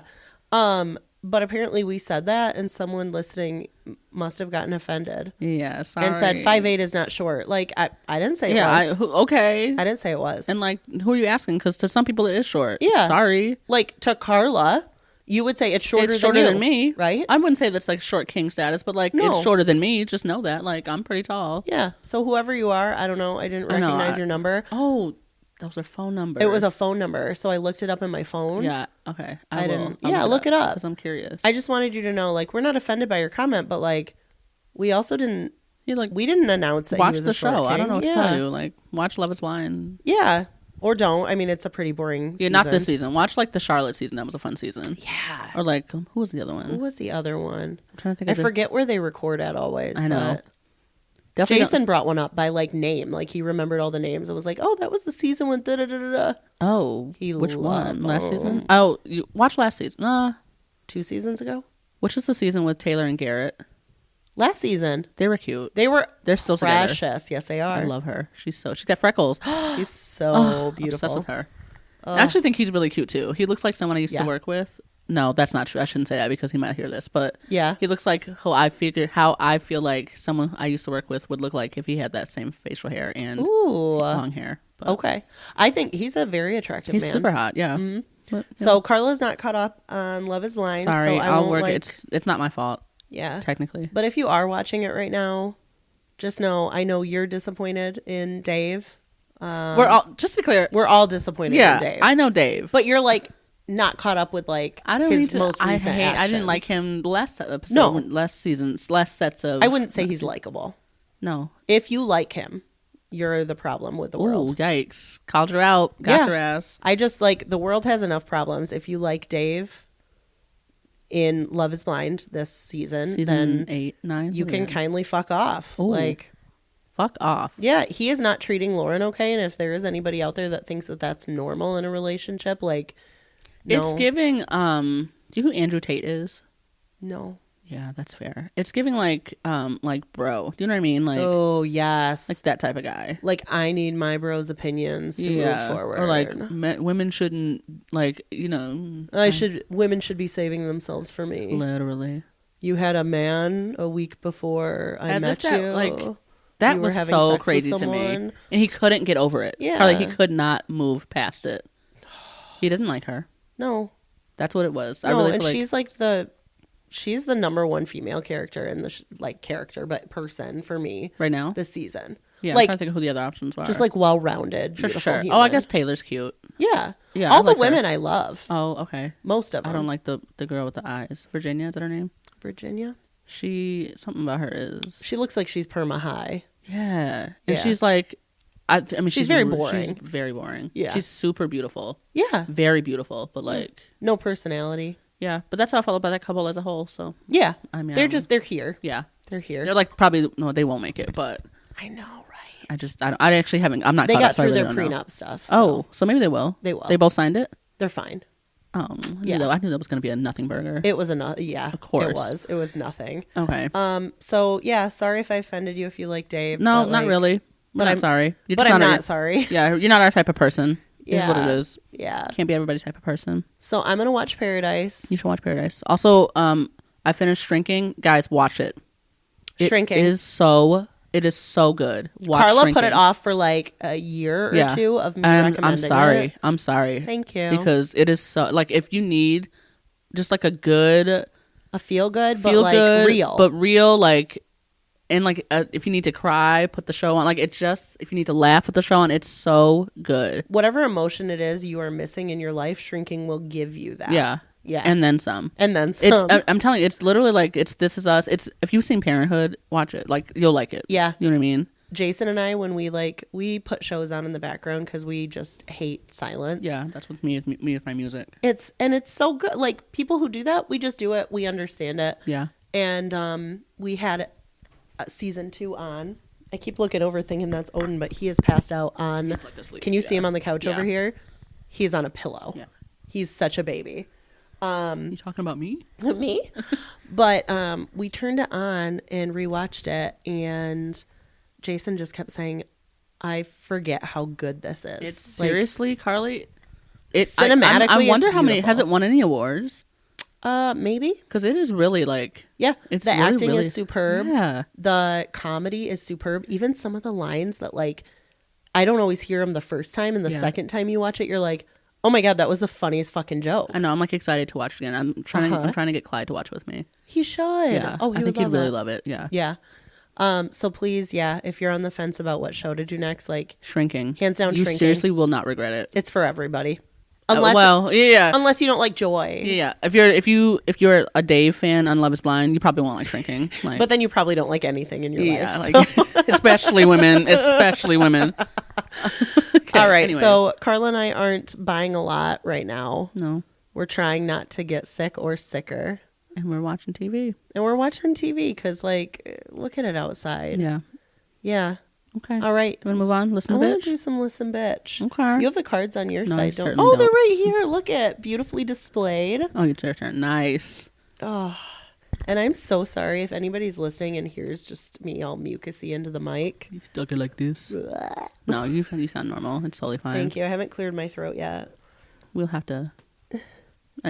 But apparently we said that, and someone listening must have gotten offended. Yeah, sorry. And said 5'8" is not short. Like I didn't say it was. Okay. I didn't say it was. And like, who are you asking? Because to some people it is short. Yeah. Sorry. Like to Carla, you would say it's shorter than me, right? I wouldn't say that's like short king status, but like it's shorter than me. Just know that. Like I'm pretty tall. Yeah. So whoever you are, I don't know. I didn't recognize your number. Oh, those are phone numbers. It was a phone number, so I looked it up in my phone. Yeah. Okay. I didn't. Yeah, look it up because I'm curious. I just wanted you to know, like, we're not offended by your comment, but like, we also didn't. Yeah, like we didn't announce that. Watch he was the a short show. king. I don't know what to tell you. Like, watch Love Is Blind. Yeah. Or don't. I mean, it's a pretty boring season. Yeah, not this season. Watch like the Charlotte season. That was a fun season. Yeah. Or like, who was the other one? Who was the other one? I'm trying to think. I forget where they record at always. I know. Definitely Jason brought one up by like name. Like he remembered all the names. It was like, oh, that was the season with da da da da. Oh, which one? Last season? Oh, you watch last season. 2 seasons ago. Which is the season with Taylor and Garrett? Last season. They were cute. They're still precious. Together. Yes, they are. I love her. She's got freckles. She's so beautiful. Obsessed with her. I actually think he's really cute too. He looks like someone I used to work with. No, that's not true. I shouldn't say that because he might hear this. But yeah, he looks like how I feel like someone I used to work with would look like if he had that same facial hair and long hair. But okay, I think he's a very attractive man. He's super hot. Yeah. Mm-hmm. But, so Carla's not caught up on Love Is Blind. Sorry, so I'll work. It's not my fault. Yeah, technically. But if you are watching it right now, just know I know you're disappointed in Dave. We're all, just to be clear, we're all disappointed in Dave. I know Dave, but you're like not caught up with like his most recent actions. I didn't like him last episode, last seasons, last sets of. I wouldn't say he's likable. No, if you like him, you're the problem with the world. Ooh, yikes! Called her out. Got her ass. I just like the world has enough problems. If you like Dave in Love Is Blind this season then 8, 9, you can kindly fuck off. Ooh. Like. Fuck off. Yeah, he is not treating Lauren okay, and if there is anybody out there that thinks that that's normal in a relationship, like, no. It's giving. Do you know who Andrew Tate is? No. Yeah, that's fair. It's giving like bro. Do you know what I mean? Like, oh yes, like that type of guy. Like I need my bro's opinions to move forward, or like women shouldn't like women should be saving themselves for me. Literally, you had a man a week before I met you. Like. That was so crazy to me. And he couldn't get over it. Yeah. Like he could not move past it. He didn't like her. No. That's what it was. No, I really feel and she's the number one female character in the person for me. Right now? This season. Yeah, like, I'm trying to think of who the other options are. Just like well-rounded. Sure. Human. Oh, I guess Taylor's cute. Yeah. Yeah, All I like the women her. I love. Oh, okay. Most of them. I don't like the girl with the eyes. Virginia, is that her name? Virginia. Something about her is. She looks like she's perma high. Yeah. And Yeah. she's like, I mean, She's very boring. She's very boring. Yeah. She's super beautiful. Yeah. Very beautiful, but like. No personality. Yeah. But that's how I felt about that couple as a whole. So. Yeah. I mean, they're here. Yeah. They're here. They're like probably, no, they won't make it, but. I know, right? I actually haven't, I'm not They caught got up, so I through really their don't know. prenup stuff. So maybe they will. They will. They both signed it? They're fine. I knew that was going to be a nothing burger. It was enough. Yeah. Of course. It was nothing. Okay. So yeah, sorry if I offended you if you like Dave. No, but, not like, really. But I'm sorry. You're But just I'm not our- sorry. Yeah, you're not our type of person. Is what it Yeah. is. Yeah. Can't be everybody's type of person. So I'm gonna watch Paradise. You should watch Paradise. Also, I finished Shrinking. Guys, watch it. Shrinking. It is so good. Watch Carla Shrinking. put it off for like a year or two of me recommending I'm sorry. it. I'm sorry. Thank you. Because it is so, like, if you need just like a good feel good, but feel like good, real. but real, like, and like if you need to cry, put the show on. Like, it's just, if you need to laugh, put the show on. It's so good. Whatever emotion it is you are missing in your life, Shrinking will give you that. Yeah. Yeah. And then some. And then some. I'm telling you, it's literally like, it's This Is Us. It's, if you've seen Parenthood, watch it. Like, you'll like it. Yeah. You know what I mean? Jason and I, when we put shows on in the background because we just hate silence. Yeah, that's with me with my music. It's so good. Like, people who do that, we just do it. We understand it. Yeah. And we had season 2 on. I keep looking over thinking that's Odin, but he is passed out on. He's like asleep. Can you see him on the couch over here? He's on a pillow. Yeah. He's such a baby. You talking about me? Me? But we turned it on and rewatched it, and Jason just kept saying, I forget how good this is. It's like, seriously, Carly. cinematically, I wonder it's how many. beautiful. Has it won any awards? Maybe. Because it is really like. Yeah. It's the really, acting really, is superb. Yeah. The comedy is superb. Even some of the lines that, like, I don't always hear them the first time, and the second time you watch it, you're like, oh my God, that was the funniest fucking joke. I know. I'm like excited to watch it again. I'm trying to get Clyde to watch it with me. He should. Yeah. Oh, I think he'd really love it. Yeah. Yeah. So please, if you're on the fence about what show to do next, like, Shrinking. hands down, You Shrinking. seriously will not regret it. It's for everybody. Yeah. Unless you don't like Joy. Yeah. If you're a Dave fan on Love Is Blind, you probably won't like Shrinking. Like, But then you probably don't like anything in your life. like especially women. Especially women. Okay, All right. anyway. So Carla and I aren't buying a lot right now. No. We're trying not to get sick or sicker. And we're watching TV. And we're watching TV because, like, look at it outside. Yeah. Yeah. Okay. All right. You want to move on? I Listen, want bitch. to do some Listen Bitch. Okay. You have the cards on your No, I side, don't certainly they're don't. right here. Look at beautifully displayed. Oh, it's your turn. Nice. Oh, and I'm so sorry if anybody's listening and hears just me all mucusy into the mic. You stuck it like this? Blah. No, you sound normal. It's totally fine. Thank you. I haven't cleared my throat yet. We'll have to.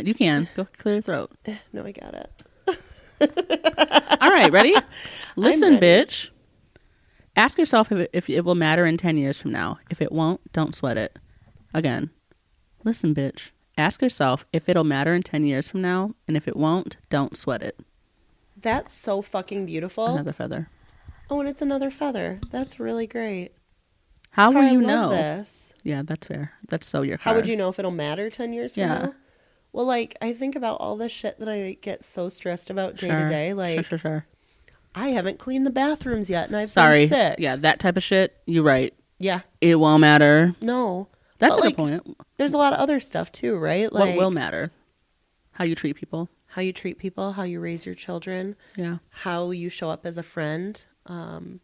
You can go clear your throat. No, I got it. All right, ready? Listen, ready. bitch. Ask yourself if it will matter in 10 years from now. If it won't, don't sweat it. Again, listen, bitch. Ask yourself if it'll matter in 10 years from now, and if it won't, don't sweat it. That's so fucking beautiful. Another feather. Oh, and it's another feather. That's really great. How will I you love know? this. Yeah, that's fair. That's so your card. How would you know if it'll matter 10 years from Yeah. now? Well, like, I think about all the shit that I get so stressed about day to day. Like, Sure. I haven't cleaned the bathrooms yet, and I've Sorry. been sick. Yeah, that type of shit. You're right. Yeah. It won't matter. No. That's But, a like, good point. There's a lot of other stuff too, right? Like What will matter? How you treat people. how you treat people, how you raise your children, Yeah. how you show up as a friend. Can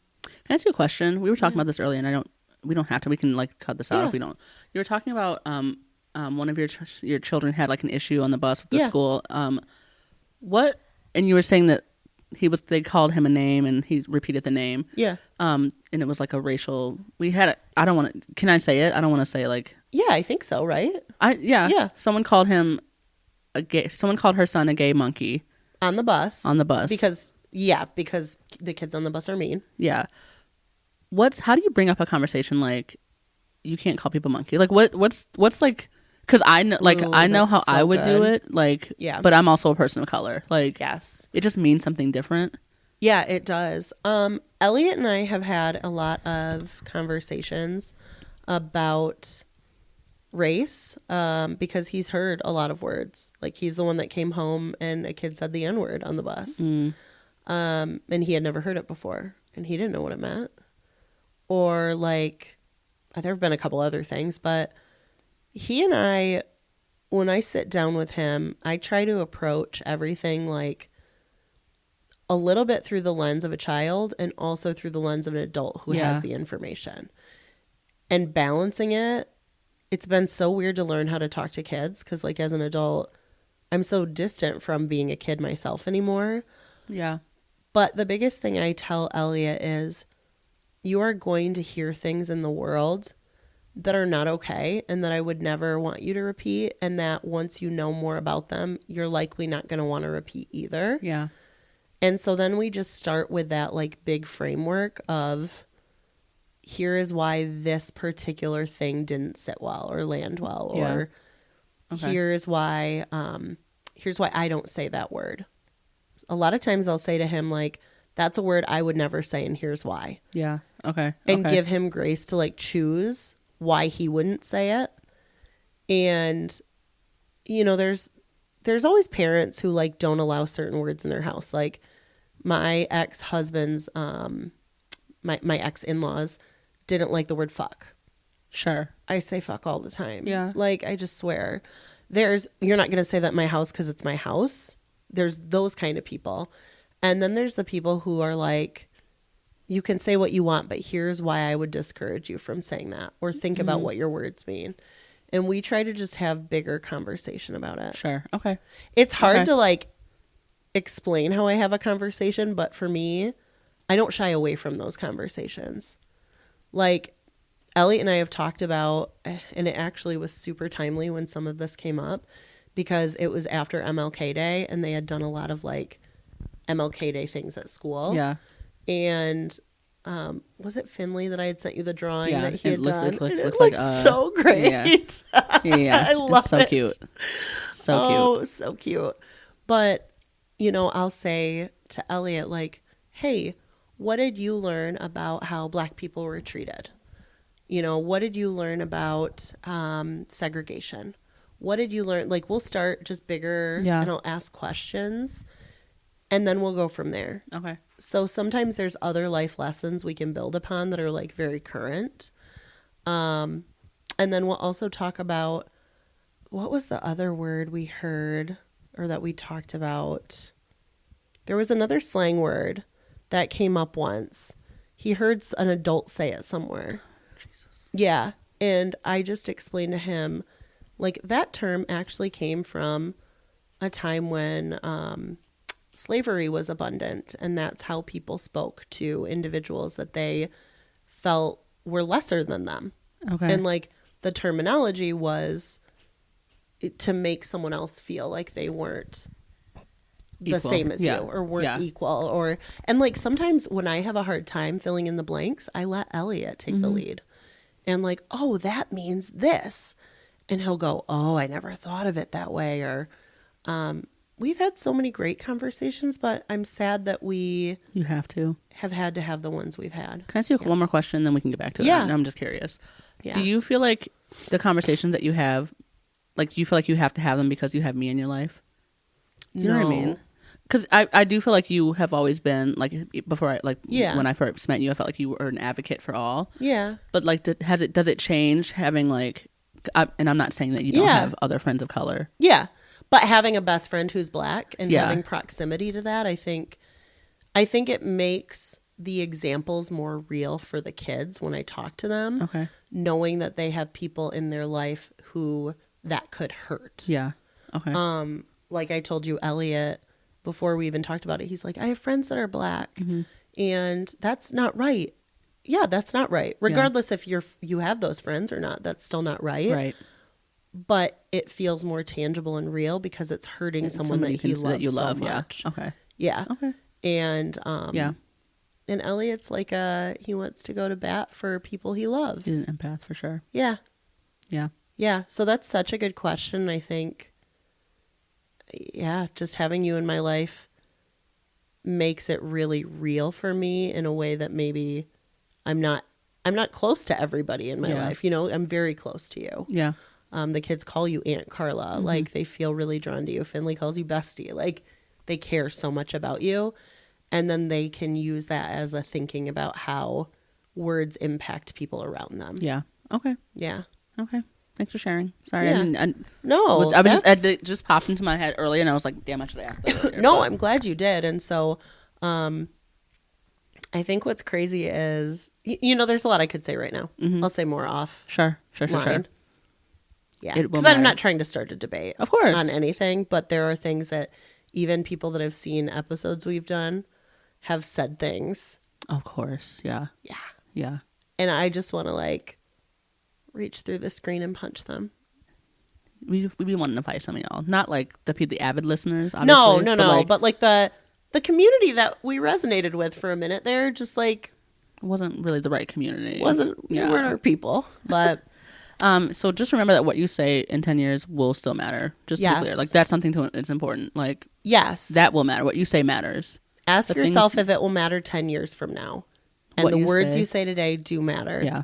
I ask you a question? We were talking about this earlier, and we don't have to. We can like cut this out Yeah. if we don't. You were talking about one of your children had like an issue on the bus with the Yeah. school. What? And you were saying that they called him a name, and he repeated the name. Yeah. And it was like a racial. We had. I don't want to. Can I say it? I don't want to say like. Yeah, I think so, right? Yeah. Someone called him a gay. Someone called her son a gay monkey On the bus. on the bus Because the kids on the bus are mean. Yeah. How do you bring up a conversation like you can't call people monkey? Like what's like, because I know I know how that's so I would do good. it. Like, Yeah. but I'm also a person of color. Like, Yes. it just means something different. Yeah, it does. Elliot and I have had a lot of conversations about race because he's heard a lot of words. Like he's the one that came home and a kid said the N-word on the bus. And he had never heard it before and he didn't know what it meant. Or like, there have been a couple other things, but he and I, when I sit down with him, I try to approach everything like a little bit through the lens of a child and also through the lens of an adult who has the information. And balancing it, it's been so weird to learn how to talk to kids because like as an adult, I'm so distant from being a kid myself anymore. Yeah. But the biggest thing I tell Elliot is you are going to hear things in the world that are not okay and that I would never want you to repeat, and that once you know more about them, you're likely not going to want to repeat either. Yeah. And so then we just start with that like big framework of here is why this particular thing didn't sit well or land well, or here's why I don't say that word. A lot of times I'll say to him like, that's a word I would never say and here's why. Yeah. Okay. And give him grace to like choose why he wouldn't say it. And you know, there's always parents who like don't allow certain words in their house. Like my ex-husband's my ex-in-laws didn't like the word fuck. Sure. I say fuck all the time. Yeah. Like I just swear. You're not going to say that in my house because it's my house. There's those kind of people. And then there's the people who are like, you can say what you want, but here's why I would discourage you from saying that, or think about what your words mean. And we try to just have bigger conversation about it. Sure. Okay. It's hard to like explain how I have a conversation, but for me, I don't shy away from those conversations. Like Elliot and I have talked about, and it actually was super timely when some of this came up because it was after MLK Day and they had done a lot of like MLK Day things at school. Yeah. And was it Finley that I had sent you the drawing that he had done? It looks so great. Yeah. I love it. So cute. So cute. Oh, so cute. But, you know, I'll say to Elliot, like, hey, what did you learn about how Black people were treated? You know, what did you learn about segregation? What did you learn? Like, we'll start just bigger and I'll ask questions and then we'll go from there. Okay. So sometimes there's other life lessons we can build upon that are like very current. And then we'll also talk about, what was the other word we heard or that we talked about? There was another slang word that came up once. He heard an adult say it somewhere. Jesus. Yeah. And I just explained to him, like, that term actually came from a time when slavery was abundant, and that's how people spoke to individuals that they felt were lesser than them. Okay. And like the terminology was to make someone else feel like they weren't the same as you or weren't equal, and like sometimes when I have a hard time filling in the blanks, I let Elliot take the lead and like, oh, that means this. And he'll go, oh, I never thought of it that way. Or, we've had so many great conversations, but I'm sad that we have had to have the ones we've had. Can I ask you one more question and then we can get back to it? Yeah. I'm just curious. Yeah. Do you feel like the conversations that you have, like, do you feel like you have to have them because you have me in your life? Do you know what I mean? Because I do feel like you have always been, like, before when I first met you, I felt like you were an advocate for all. Yeah. But like, does it change having like, and I'm not saying that you don't have other friends of color. Yeah. But having a best friend who's Black and having proximity to that, I think it makes the examples more real for the kids when I talk to them. Okay. Knowing that they have people in their life who that could hurt. Yeah. Okay. Like I told you, Elliot, before we even talked about it, he's like, I have friends that are Black, and that's not right. Yeah, that's not right. Regardless if you have those friends or not, that's still not right. Right. But it feels more tangible and real because it's hurting someone that he loves so much. Yeah. Okay. Yeah. Okay. And and Elliot's like he wants to go to bat for people he loves. He's an empath for sure. Yeah. Yeah. Yeah. So that's such a good question. I think, just having you in my life makes it really real for me in a way that maybe I'm not close to everybody in my life. You know, I'm very close to you. Yeah. The kids call you Aunt Carla. Like, they feel really drawn to you. Finley calls you bestie. Like, they care so much about you. And then they can use that as a thinking about how words impact people around them. Yeah. Okay. Yeah. Okay. Thanks for sharing. Sorry. Yeah. No. It just popped into my head earlier, and I was like, damn, I should have asked that earlier. No, I'm glad you did. And so I think what's crazy is, there's a lot I could say right now. I'll say more off. Sure. Yeah. Because I'm not trying to start a debate, of course, on anything, but there are things that even people that have seen episodes we've done have said things. Of course. Yeah. And I just want to like reach through the screen and punch them. We be wanting to fight some of y'all, not like the avid listeners. Obviously, no, but like the community that we resonated with for a minute there, just like it wasn't really the right community. We weren't our people, but. So just remember that what you say in 10 years will still matter. Just to be clear. Like, that's something it's important. Like, yes, that will matter. What you say matters. Ask yourself if it will matter 10 years from now. And the words you say today do matter. Yeah.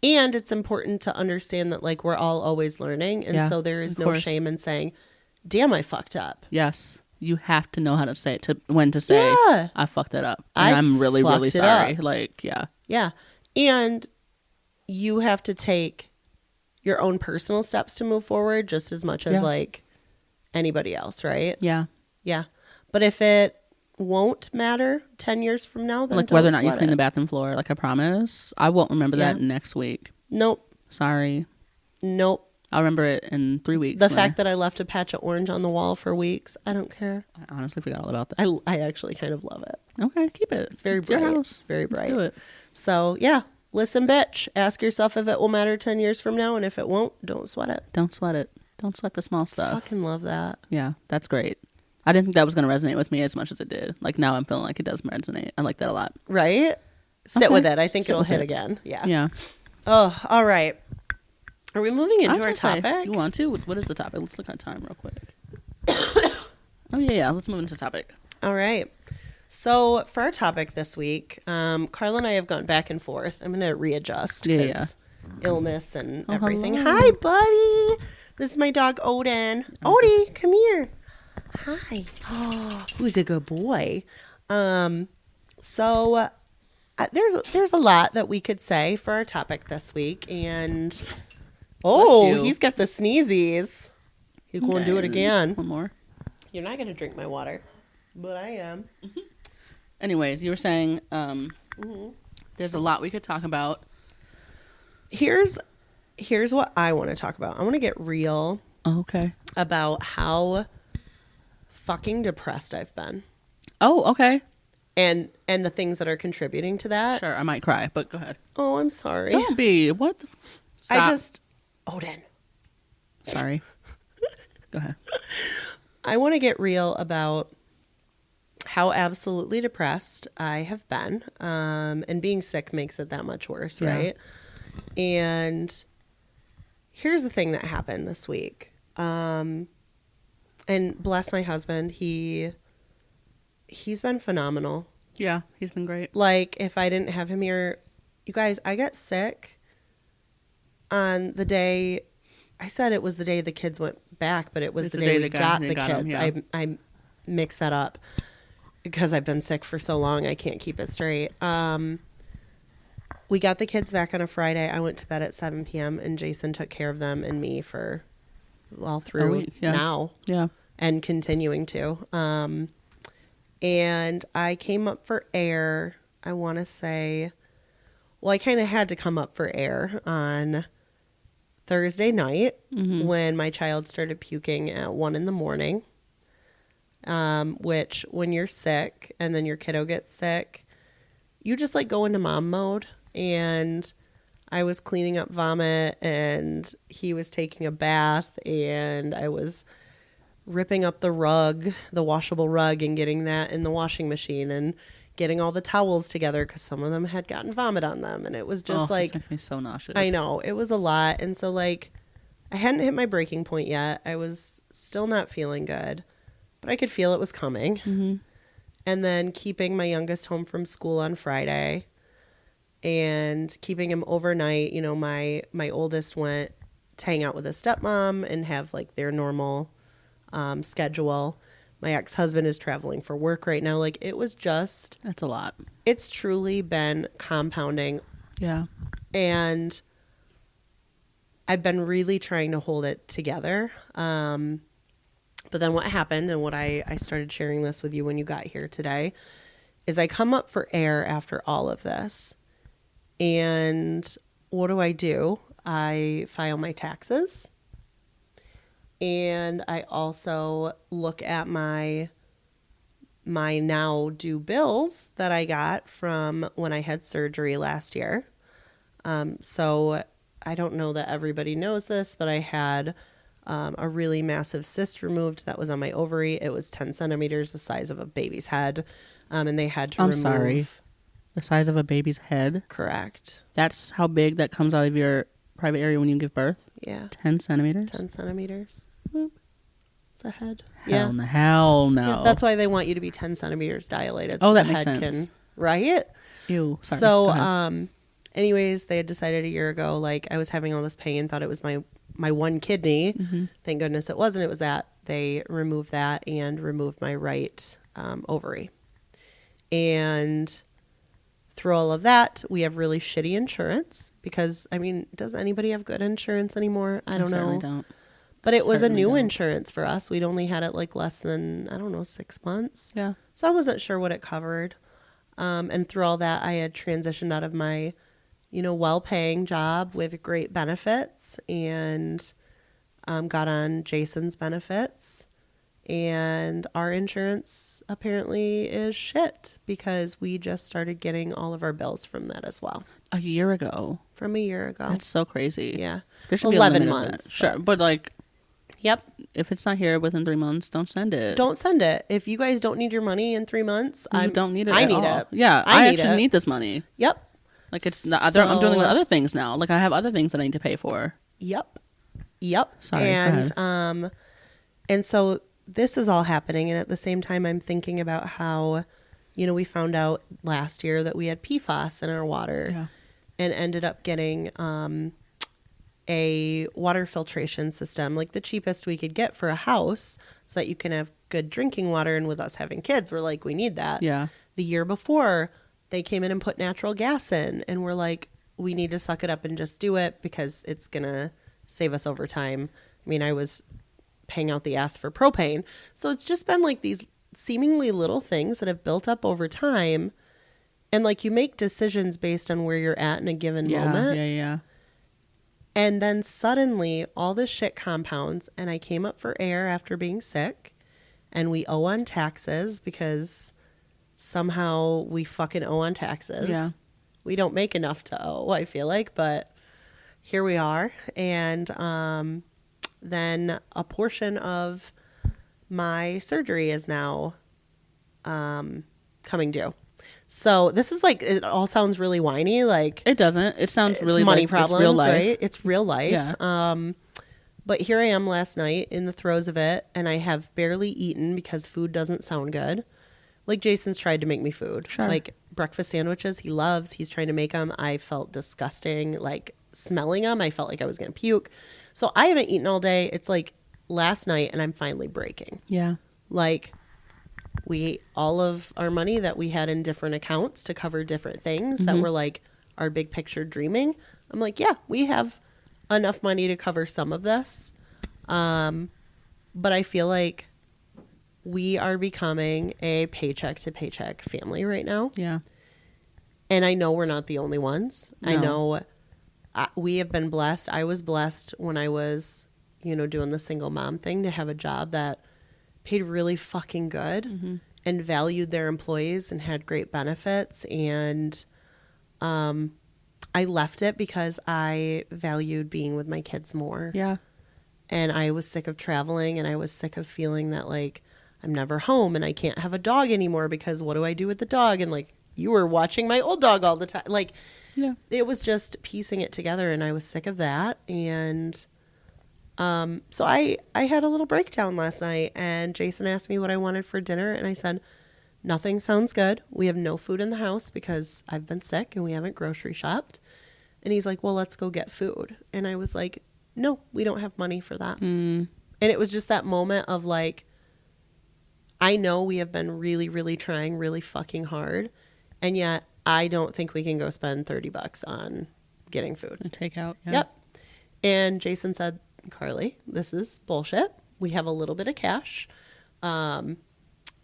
And it's important to understand that, like, we're all always learning. And so there is no shame in saying, damn, I fucked up. Yes. You have to know how to say it, when to say, I fucked it up. And I'm really, really sorry. Like, yeah. Yeah. And you have to take your own personal steps to move forward just as much as like anybody else, right? Yeah. Yeah. But if it won't matter 10 years from now, then like whether or not you clean the bathroom floor, like I promise, I won't remember that next week. Nope. Sorry. Nope. I'll remember it in 3 weeks. The fact that I left a patch of orange on the wall for weeks, I don't care. I honestly forgot all about that. I actually kind of love it. Okay, keep it. It's very bright. It's very bright. Let's do it. So, yeah. Listen, bitch. Ask yourself if it will matter 10 years from now, and if it won't, don't sweat it. Don't sweat it. Don't sweat the small stuff. Fucking love that. Yeah, that's great. I didn't think that was going to resonate with me as much as it did. Like, now I'm feeling like it does resonate. I like that a lot. Right? Sit with it. I think it'll hit again. Yeah. Yeah. Oh, all right. Are we moving into our topic? Do you want to? What is the topic? Let's look at time real quick. Oh, yeah. Let's move into the topic. All right. So for our topic this week, Carla and I have gone back and forth. I'm going to readjust because illness and everything. Hello. Hi, buddy. This is my dog, Odin. Odie, come here. Hi. Oh, who's a good boy? So there's a lot that we could say for our topic this week. And, he's got the sneezies. He's going to do it again. One more. You're not going to drink my water, but I am. Mm-hmm. Anyways, you were saying there's a lot we could talk about. Here's what I want to talk about. I want to get real. Okay. About how fucking depressed I've been. Oh, okay. And the things that are contributing to that. Sure, I might cry, but go ahead. Oh, I'm sorry. Don't be. What? Stop. Odin. Sorry. Go ahead. I want to get real about how absolutely depressed I have been. And being sick makes it that much worse, right? And here's the thing that happened this week. And bless my husband, he's been phenomenal. Yeah, he's been great. Like, if I didn't have him here, you guys, I got sick on the day, I said it was the day the kids went back, but it was the day we got the kids. I mixed that up because I've been sick for so long, I can't keep it straight. We got the kids back on a Friday. I went to bed at 7 p.m. and Jason took care of them and me for through now. Yeah. And continuing to. And I came up for air, I want to say, I kind of had to come up for air on Thursday night when my child started puking at 1 a.m. Which when you're sick and then your kiddo gets sick, you just like go into mom mode. And I was cleaning up vomit and he was taking a bath and I was ripping up the rug, the washable rug, and getting that in the washing machine and getting all the towels together because some of them had gotten vomit on them. And it was just like, this makes me so nauseous. I know, it was a lot. And so like I hadn't hit my breaking point yet. I was still not feeling good, but I could feel it was coming. Mm-hmm. And then keeping my youngest home from school on Friday and keeping him overnight. You know, my oldest went to hang out with his stepmom and have like their normal schedule. My ex-husband is traveling for work right now. Like, it was just... That's a lot. It's truly been compounding. Yeah. And I've been really trying to hold it together. But then what happened, and what I started sharing this with you when you got here today, is I come up for air after all of this. And what do? I file my taxes. And I also look at my now due bills that I got from when I had surgery last year. So I don't know that everybody knows this, but I had a really massive cyst removed that was on my ovary. It was 10 centimeters, the size of a baby's head. And they had to remove... sorry. The size of a baby's head? Correct. That's how big that comes out of your private area when you give birth? Yeah. 10 centimeters? 10 centimeters. It's a head. Hell no. Yeah, that's why they want you to be 10 centimeters dilated. So that makes sense. Right? Ew. Sorry. So, anyways, they had decided a year ago, like, I was having all this pain, thought it was my one kidney. Mm-hmm. Thank goodness it wasn't. It was that. They removed that and removed my right ovary. And through all of that, we have really shitty insurance because, I mean, does anybody have good insurance anymore? I don't know. Don't. But it was a new insurance for us. We'd only had it like less than, 6 months. Yeah. So I wasn't sure what it covered. And through all that, I had transitioned out of my, well-paying job with great benefits and got on Jason's benefits. And our insurance apparently is shit because we just started getting all of our bills from that as well. A year ago? From a year ago. That's so crazy. Yeah. There should 11 be 11 months. Sure. But like, yep. If it's not here within 3 months, don't send it. Don't send it. If you guys don't need your money in 3 months, you don't need it. I at need all. it. Yeah, I actually need this money. Yep. Like it's not, I'm doing other things now. Like I have other things that I need to pay for. Yep. Sorry. And so this is all happening, and at the same time, I'm thinking about how, we found out last year that we had PFAS in our water, and ended up getting a water filtration system, like the cheapest we could get for a house, so that you can have good drinking water. And with us having kids, we're like, we need that. Yeah. The year before, they came in and put natural gas in, and we're like, we need to suck it up and just do it because it's gonna save us over time. I mean, I was paying out the ass for propane. So it's just been like these seemingly little things that have built up over time. And like you make decisions based on where you're at in a given moment. Yeah. And then suddenly all this shit compounds, and I came up for air after being sick, and we owe on taxes because somehow we fucking owe on taxes. Yeah. We don't make enough to owe, I feel like, but here we are. And then a portion of my surgery is now coming due. So this is like, it all sounds really whiny. Like it doesn't. It sounds really money like problems, it's real life. right? It's real life. Yeah. But here I am last night in the throes of it, and I have barely eaten because food doesn't sound good. Like Jason's tried to make me food. Sure. Like breakfast sandwiches he loves. He's trying to make them. I felt disgusting. Like smelling them, I felt like I was going to puke. So I haven't eaten all day. It's like last night, and I'm finally breaking. Yeah. Like all of our money that we had in different accounts to cover different things that were like our big picture dreaming. I'm like, yeah, we have enough money to cover some of this. But I feel like we are becoming a paycheck to paycheck family right now. Yeah. And I know we're not the only ones. No. I know we have been blessed. I was blessed when I was, doing the single mom thing to have a job that paid really fucking good and valued their employees and had great benefits. And I left it because I valued being with my kids more. Yeah. And I was sick of traveling, and I was sick of feeling that like I'm never home and I can't have a dog anymore because what do I do with the dog? And like you were watching my old dog all the time. Like it was just piecing it together, and I was sick of that. And so I had a little breakdown last night, and Jason asked me what I wanted for dinner, and I said, nothing sounds good. We have no food in the house because I've been sick and we haven't grocery shopped. And he's like, well, let's go get food. And I was like, no, we don't have money for that. And it was just that moment of like, I know we have been really, really trying really fucking hard. And yet I don't think we can go spend $30 on getting food. And takeout. Yeah. Yep. And Jason said, Carly, this is bullshit. We have a little bit of cash.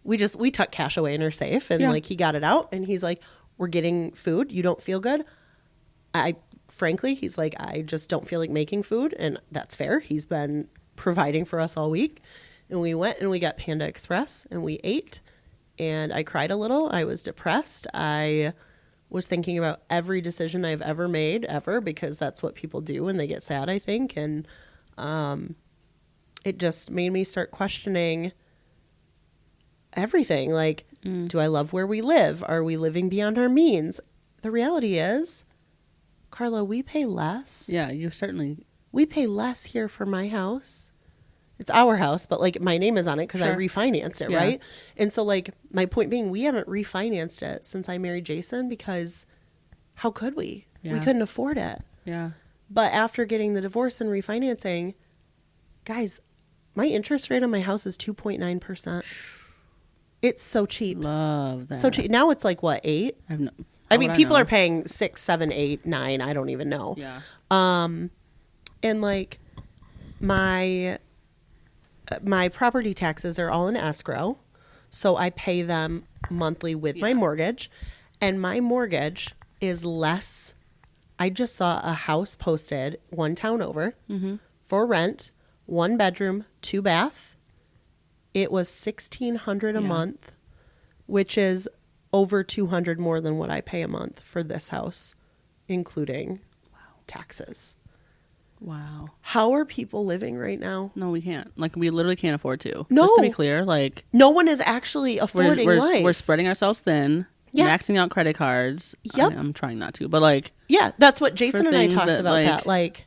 We tucked cash away in her safe, and like he got it out, and he's like, we're getting food. You don't feel good. Frankly, he's like, I just don't feel like making food. And that's fair. He's been providing for us all week. And we went and we got Panda Express and we ate, and I cried a little. I was depressed. I was thinking about every decision I've ever made ever, because that's what people do when they get sad, I think. And it just made me start questioning everything. Like, do I love where we live? Are we living beyond our means? The reality is, Karla, we pay less. Yeah, We pay less here for my house. It's our house, but like my name is on it because I refinanced it, right? And so like my point being, we haven't refinanced it since I married Jason, because how could we? We couldn't afford it. Yeah. But after getting the divorce and refinancing, guys, my interest rate on my house is 2.9%. It's so cheap. Love that. So cheap. Now it's like what, 8? I mean, people are paying 6, 7, 8, 9. I don't even know. Yeah. And like my property taxes are all in escrow, so I pay them monthly with my mortgage, and my mortgage is less. I just saw a house posted one town over for rent, 1 bedroom, 2 bath. It was $1,600 a month, which is over $200 more than what I pay a month for this house, including taxes. Wow. How are people living right now? No, we can't. Like, we literally can't afford to. No. Just to be clear, like, no one is actually affording life. We're spreading ourselves thin, maxing out credit cards. Yep. I mean, I'm trying not to, but like, yeah, that's what Jason and I talked about. Like, that, like,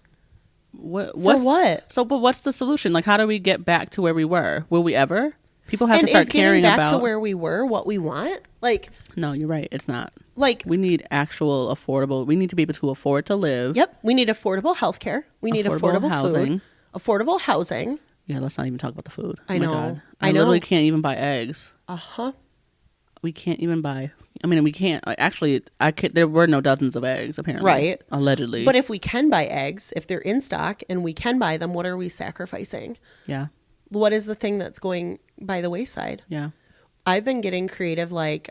what? So, but what's the solution? Like, how do we get back to where we were? Will we ever? People have to start caring about. Back to where we were, what we want. Like, no, you're right. It's not. Like, we need actual affordable. We need to be able to afford to live. Yep. We need affordable healthcare. We need affordable housing. Food, affordable housing. Yeah, let's not even talk about the food. I know. God. I literally can't even buy eggs. We can't even buy. I mean, we can't. Actually, there were no dozens of eggs, apparently. Right. Allegedly. But if we can buy eggs, if they're in stock and we can buy them, what are we sacrificing? Yeah. What is the thing that's going by the wayside? Yeah. I've been getting creative, like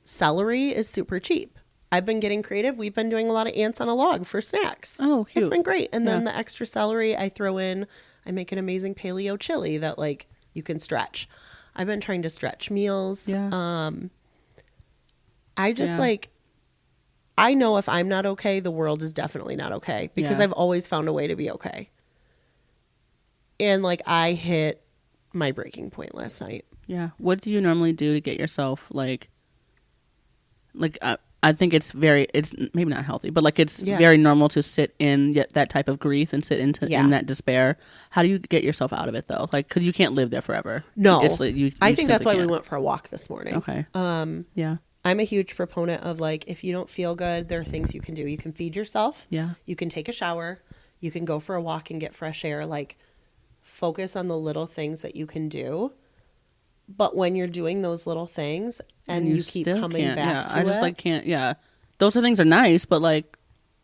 celery is super cheap. I've been getting creative. We've been doing a lot of ants on a log for snacks. Oh, cute. It's been great. And then the extra celery I throw in, I make an amazing paleo chili that like you can stretch. I've been trying to stretch meals. Yeah. I just like, I know if I'm not okay, the world is definitely not okay, because I've always found a way to be okay. And like I hit my breaking point last night. Yeah. What do you normally do to get yourself like I think it's maybe not healthy, but like it's very normal to sit in that type of grief and sit in that despair. How do you get yourself out of it though? Like, cause you can't live there forever. No, you I think that's why we went for a walk this morning. Okay. Yeah. I'm a huge proponent of like, if you don't feel good, there are things you can do. You can feed yourself. Yeah. You can take a shower. You can go for a walk and get fresh air. Like, focus on the little things that you can do. But when you're doing those little things and you keep coming back to it. I just like can't. Yeah. Those things are nice, but like,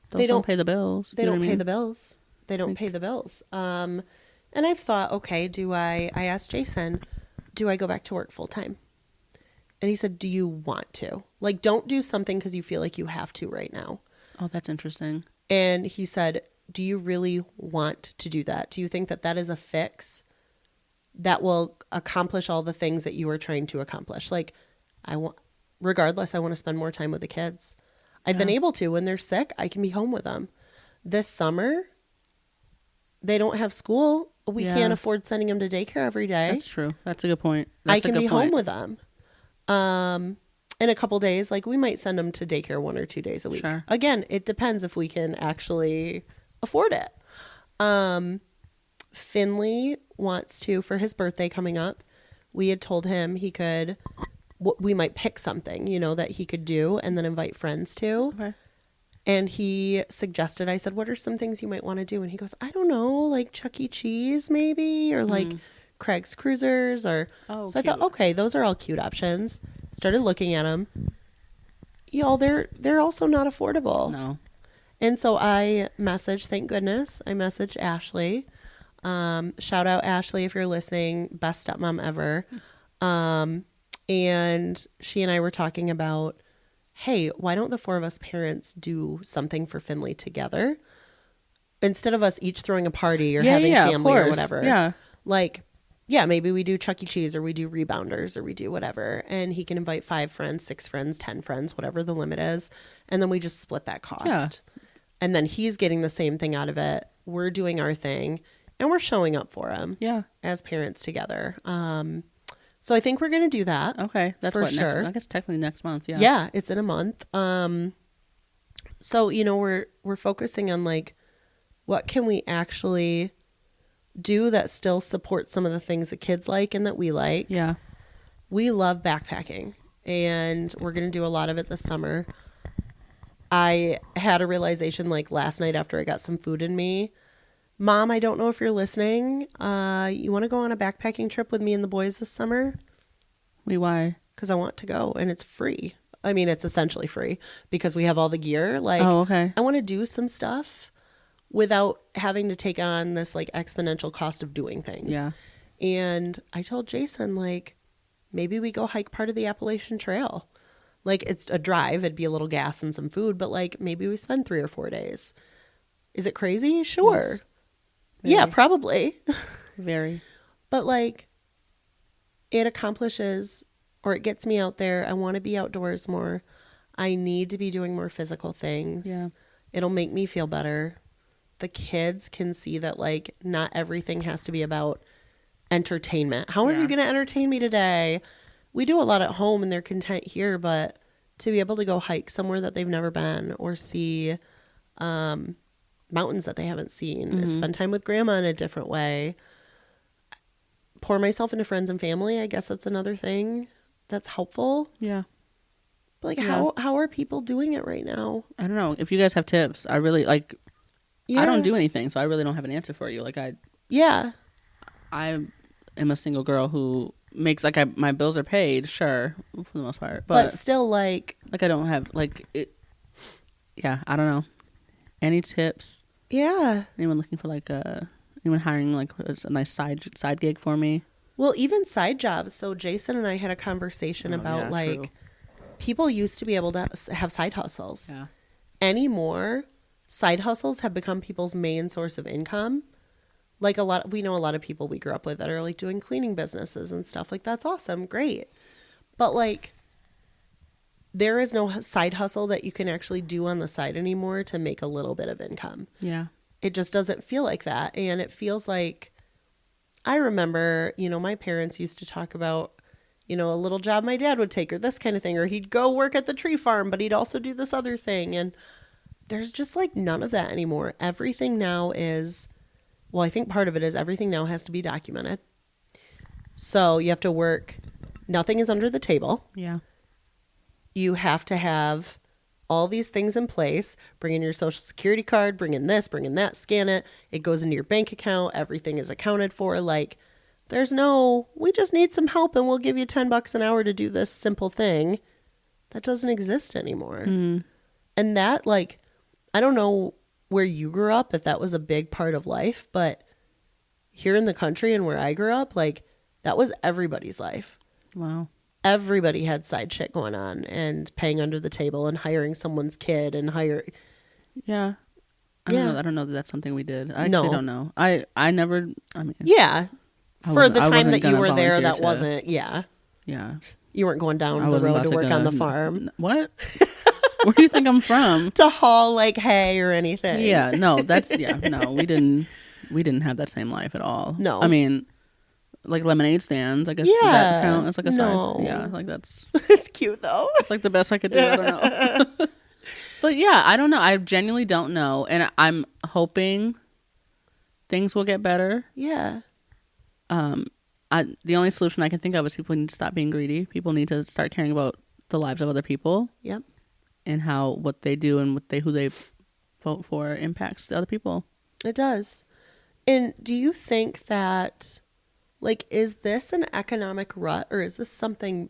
those don't pay the bills. They don't pay the bills. They don't pay the bills. And I've thought, okay, I asked Jason, do I go back to work full time? And he said, do you want to? Like, don't do something because you feel like you have to right now. Oh, that's interesting. And he said, do you really want to do that? Do you think that that is a fix that will accomplish all the things that you are trying to accomplish? Like, regardless, I want to spend more time with the kids. I've been able to. When they're sick, I can be home with them. This summer, they don't have school. We can't afford sending them to daycare every day. That's true. That's a good point. I can be home with them. In a couple days, like we might send them to daycare 1 or 2 days a week. Sure. Again, it depends if we can actually afford it. Finley wants to, for his birthday coming up, we had told him we might pick something, that he could do and then invite friends to. Okay. And he suggested, I said, what are some things you might want to do? And he goes, I don't know, like Chuck E. Cheese maybe, or like Craig's Cruisers, or so cute. I thought, okay, those are all cute options. Started looking at them. Y'all, they're also not affordable. No. And so I messaged, thank goodness, I messaged Ashley. Shout out Ashley if you're listening, best stepmom ever. And she and I were talking about, hey, why don't the four of us parents do something for Finley together? Instead of us each throwing a party or having family or whatever. Yeah. Like, yeah, maybe we do Chuck E. Cheese or we do Rebounders or we do whatever. And he can invite 5 friends, 6 friends, 10 friends, whatever the limit is. And then we just split that cost. Yeah. And then he's getting the same thing out of it. We're doing our thing and we're showing up for him. Yeah. As parents together. So I think we're going to do that. Okay. That's for what sure. Next, I guess technically next month. Yeah. Yeah. It's in a month. So, you know, we're focusing on like, what can we actually do that still supports some of the things the kids like and that we like? Yeah. We love backpacking and we're going to do a lot of it this summer. I had a realization like last night after I got some food in me. Mom, I don't know if you're listening. You want to go on a backpacking trip with me and the boys this summer? Why? Because I want to go and it's free. I mean, it's essentially free because we have all the gear. Like, okay. I want to do some stuff without having to take on this like exponential cost of doing things. Yeah. And I told Jason, like, maybe we go hike part of the Appalachian Trail. Like, it's a drive. It'd be a little gas and some food, but like maybe we spend 3 or 4 days. Is it crazy? Sure. Yes. Yeah, probably. Very. But like, it accomplishes, or it gets me out there. I want to be outdoors more. I need to be doing more physical things. Yeah. It'll make me feel better. The kids can see that like not everything has to be about entertainment. How are you going to entertain me today? We do a lot at home and they're content here, but to be able to go hike somewhere that they've never been or see mountains that they haven't seen, spend time with grandma in a different way, pour myself into friends and family. I guess that's another thing that's helpful. Yeah. But like, how are people doing it right now? I don't know. If you guys have tips, I really like, I don't do anything, so I really don't have an answer for you. Like I am a single girl who makes like my bills are paid, sure, for the most part, but still like I don't have like it. Yeah, I don't know. Any tips? Yeah. Anyone looking for like anyone hiring like a nice side gig for me? Well, even side jobs. So Jason and I had a conversation about like people used to be able to have side hustles. Yeah. Anymore, side hustles have become people's main source of income. Like we know a lot of people we grew up with that are like doing cleaning businesses and stuff. Like that's awesome, great. But like there is no side hustle that you can actually do on the side anymore to make a little bit of income. Yeah. It just doesn't feel like that. And it feels like, I remember, you know, my parents used to talk about, you know, a little job my dad would take or this kind of thing, or he'd go work at the tree farm, but he'd also do this other thing. And there's just like none of that anymore. Everything now is, well, I think part of it is everything now has to be documented. So you have to work, nothing is under the table. Yeah. You have to have all these things in place. Bring in your social security card, bring in this, bring in that, scan it. It goes into your bank account. Everything is accounted for. Like there's no, we just need some help and we'll give you $10 an hour to do this simple thing. That doesn't exist anymore. Mm. And that like, I don't know where you grew up, if that was a big part of life, but here in the country and where I grew up, like that was everybody's life. Wow. Everybody had side shit going on and paying under the table and hiring someone's kid and Yeah. I don't know that that's something we did. I actually don't know. I mean. Yeah. For the time that you were there, that wasn't, Yeah. You weren't going down the road to work on the farm. What? Where do you think I'm from? To haul like hay or anything. Yeah. No, no, we didn't have that same life at all. No. I mean, like lemonade stands, I guess. Does that count as like a side? Yeah, like that's it's cute though. It's like the best I could do. I don't know. But yeah, I don't know. I genuinely don't know, and I'm hoping things will get better. Yeah. The only solution I can think of is people need to stop being greedy. People need to start caring about the lives of other people. Yep. and how what they do and who they vote for impacts the other people. It does. And do you think that, like, is this an economic rut, or is this something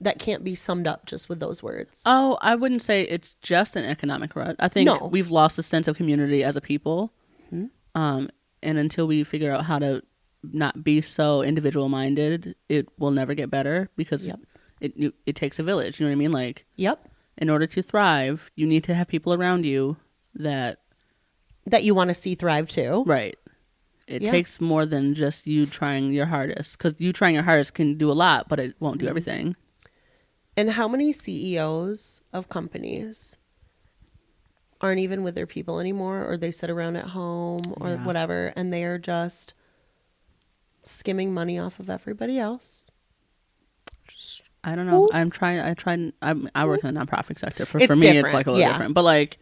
that can't be summed up just with those words? Oh, I wouldn't say it's just an economic rut. I think we've lost a sense of community as a people. Mm-hmm. And until we figure out how to not be so individual minded, it will never get better, because it takes a village. You know what I mean? Like, in order to thrive, you need to have people around you that you want to see thrive too. Right. It takes more than just you trying your hardest, because you trying your hardest can do a lot, but it won't do everything. And how many CEOs of companies aren't even with their people anymore, or they sit around at home or whatever, and they are just skimming money off of everybody else? I don't know. I work in the nonprofit sector. For me, different. It's like a little different. But like,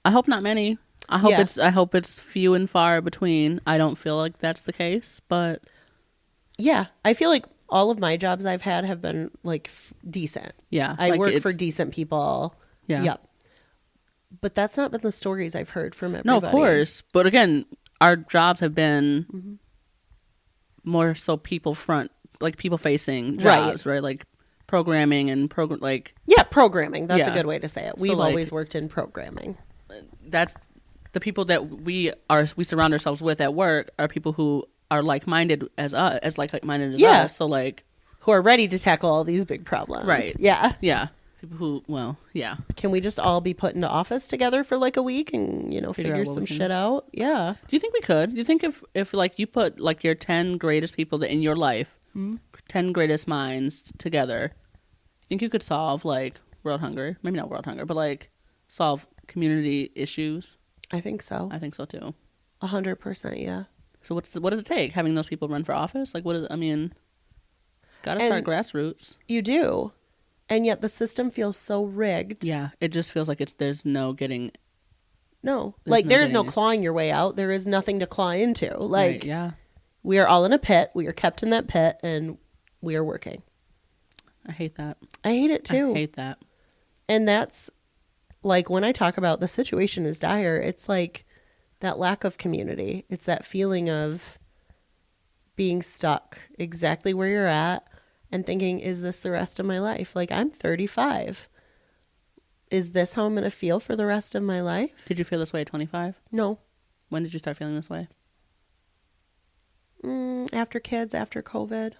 I hope not many. I hope it's few and far between. I don't feel like that's the case, but yeah, I feel like all of my jobs I've had have been like decent. Yeah, I work for decent people. Yeah. Yep. But that's not been the stories I've heard from everybody. No, of course. But again, our jobs have been more so people facing jobs, right? Like programming and programming. That's a good way to say it. We've always worked in programming. That's the people that we surround ourselves with at work are people who are like-minded as us, us. So like, who are ready to tackle all these big problems. Right. Yeah. Yeah. People who, Can we just all be put into office together for like a week and, figure some shit out? Yeah. Do you think we could? Do you think if like you put like your 10 greatest people in your life, 10 greatest minds together, do you think you could solve like world hunger? Maybe not world hunger, but like solve community issues? I think so. I think so too. 100%, yeah. So what does it take? Having those people run for office? Like gotta start grassroots. You do. And yet the system feels so rigged. Yeah, it just feels like there's no getting. No, like there is no clawing your way out. There is nothing to claw into. Like, right, we are all in a pit. We are kept in that pit, and we are working. I hate that. I hate it too. I hate that. And that's like, when I talk about the situation is dire, it's like that lack of community. It's that feeling of being stuck exactly where you're at. And thinking, is this the rest of my life? Like, I'm 35. Is this how I'm going to feel for the rest of my life? Did you feel this way at 25? No. When did you start feeling this way? After kids, after COVID.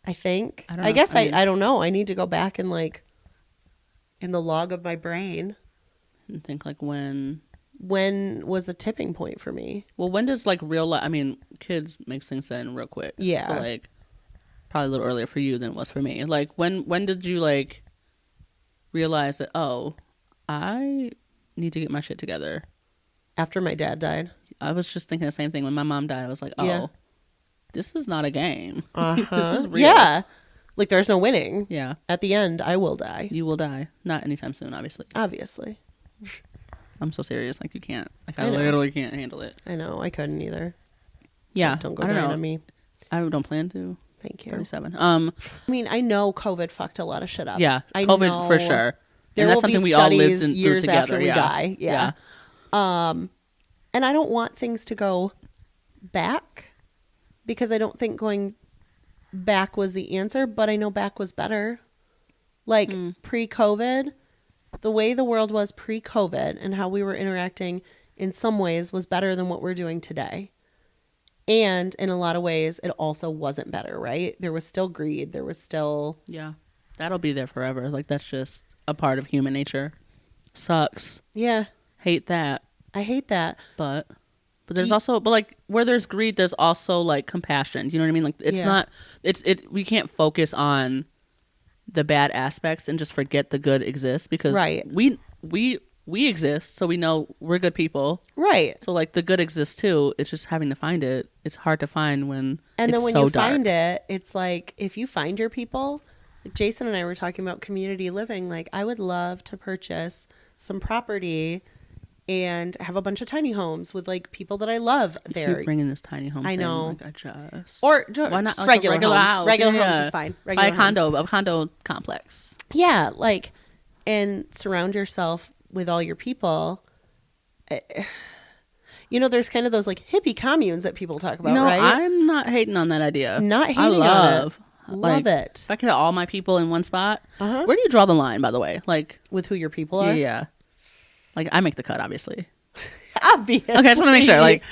I think. I don't know. I guess I don't know. I need to go back and like in the log of my brain. And think like when was the tipping point for me? Well, when does like real life, kids makes things then real quick. Yeah. So like, probably a little earlier for you than it was for me. Like, when did you, like, realize that, oh, I need to get my shit together? After my dad died. I was just thinking the same thing. When my mom died, I was like, oh, this is not a game. Uh-huh. This is real. Yeah. Like, there's no winning. Yeah. At the end, I will die. You will die. Not anytime soon, obviously. Obviously. I'm so serious. Like, you can't. Like, I literally can't handle it. I know. I couldn't either. Yeah. So don't go down on me. I don't plan to. Thank you. 37. I know COVID fucked a lot of shit up. Yeah, COVID for sure. There and that's will something be we all lived studies through years together. After we die. Yeah. And I don't want things to go back, because I don't think going back was the answer, but I know back was better. Like pre-COVID, the way the world was pre-COVID and how we were interacting in some ways was better than what we're doing today. And in a lot of ways, it also wasn't better, right? There was still greed. There was still... Yeah. That'll be there forever. Like, that's just a part of human nature. Sucks. Yeah. Hate that. I hate that. But there's also... But, like, where there's greed, there's also, like, compassion. Do you know what I mean? Like, it's not... We can't focus on the bad aspects and just forget the good exists, because we exist, so we know we're good people. Right. So, like, the good exists, too. It's just having to find it. It's hard to find when and it's then when so you dark. find it, it's like, if you find your people... Like Jason and I were talking about community living. Like, I would love to purchase some property and have a bunch of tiny homes with like people that I love there. Keep bringing this tiny home. I know. Like, Why not just like regular homes? house? Regular homes is fine. Buy Regular a condo complex. Yeah, like, and surround yourself with all your people. You know, there's kind of those like hippie communes that people talk about, right? I'm not hating on that idea. Not hating on it. Love it. If I could have all my people in one spot, where do you draw the line, by the way? Like, with who your people are? Yeah. Like, I make the cut, obviously. Obviously. Okay, I just want to make sure. Like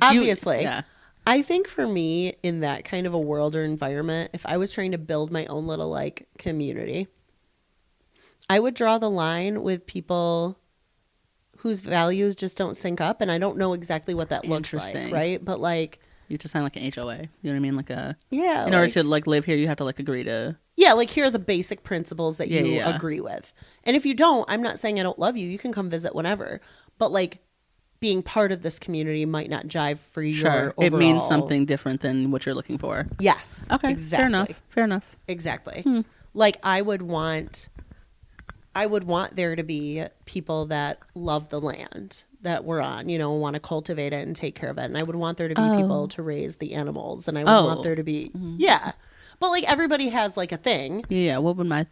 obviously. Yeah. I think for me, in that kind of a world or environment, if I was trying to build my own little like community, I would draw the line with people whose values just don't sync up, and I don't know exactly what that looks like, right? But like, you just sign like an HOA. You know what I mean? Like in order to like live here, you have to like agree to. Yeah, like here are the basic principles that you agree with, and if you don't, I'm not saying I don't love you. You can come visit whenever, but like being part of this community might not jive for your overall. It means something different than what you're looking for. Yes. Okay. Exactly. Fair enough. Exactly. Like I would want there to be people that love the land that we're on, you know, want to cultivate it and take care of it. And I would want there to be people to raise the animals. And I would want there to be, yeah. But like everybody has like a thing. Yeah. What would my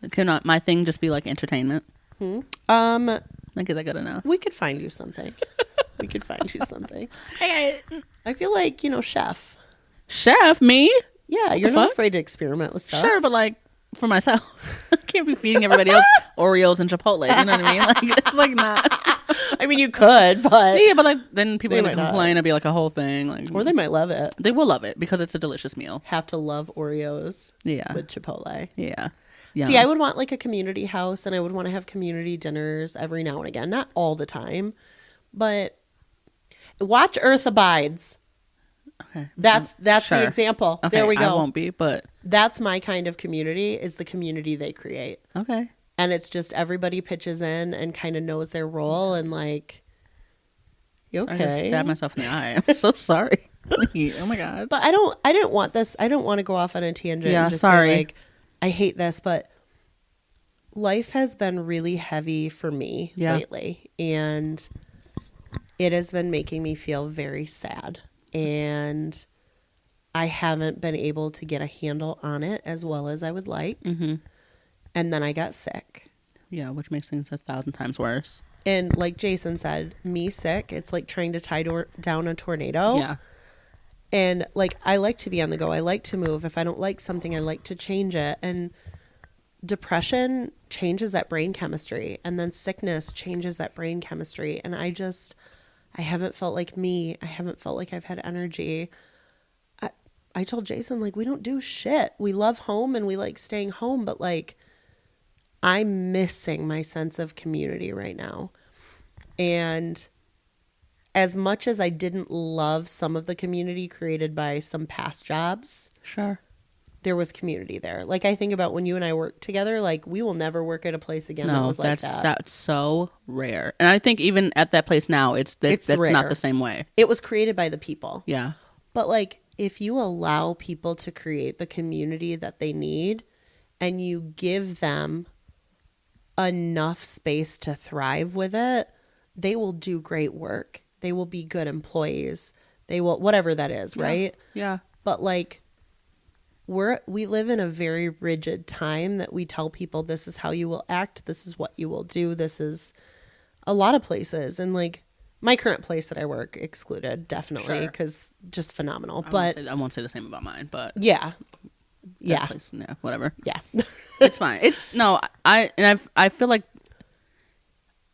thing just be like entertainment? Like, is that good enough? We could find you something. We could find you something. I feel like, you know, chef. Chef? Me? Yeah. You're not afraid to experiment with stuff. Sure. But like, for myself, I can't be feeding everybody else Oreos and Chipotle. You know what I mean? Like, it's like not. I mean, you could, but yeah, but like then people are gonna complain. It'd be like a whole thing. Like, or they might love it. They will love it because it's a delicious meal. Have to love Oreos. Yeah, with Chipotle. Yeah. See, I would want like a community house, and I would want to have community dinners every now and again. Not all the time, but watch Earth Abides. Okay, that's the example. Okay, there we go. I won't be, but that's my kind of community. Is the community they create. Okay. And it's just everybody pitches in and kind of knows their role and like, you okay? I just stabbed myself in the eye. I'm so sorry. Oh my God. But I didn't want this. I don't want to go off on a tangent. Yeah, and just sorry. Say, like, I hate this, but life has been really heavy for me lately. And it has been making me feel very sad. And I haven't been able to get a handle on it as well as I would like. Mm-hmm. And then I got sick. Yeah, which makes things 1,000 times worse. And like Jason said, me sick, it's like trying to tie down a tornado. Yeah. And like, I like to be on the go. I like to move. If I don't like something, I like to change it. And depression changes that brain chemistry. And then sickness changes that brain chemistry. And I haven't felt like me. I haven't felt like I've had energy. I told Jason, like, we don't do shit. We love home and we like staying home, but like, I'm missing my sense of community right now. And as much as I didn't love some of the community created by some past jobs, sure, there was community there. Like I think about when you and I worked together, like we will never work at a place again that was like that. That's so rare. And I think even at that place now, that's not the same way. It was created by the people. Yeah. But like if you allow people to create the community that they need and you give them enough space to thrive with it, they will do great work. They will be good employees. They will, whatever that is, right? Yeah. But like we live in a very rigid time that we tell people this is how you will act, this is what you will do, this is a lot of places. And like my current place that I work excluded, definitely, because just phenomenal. I won't say the same about mine, but yeah. Place, whatever. Yeah. It's fine. I feel like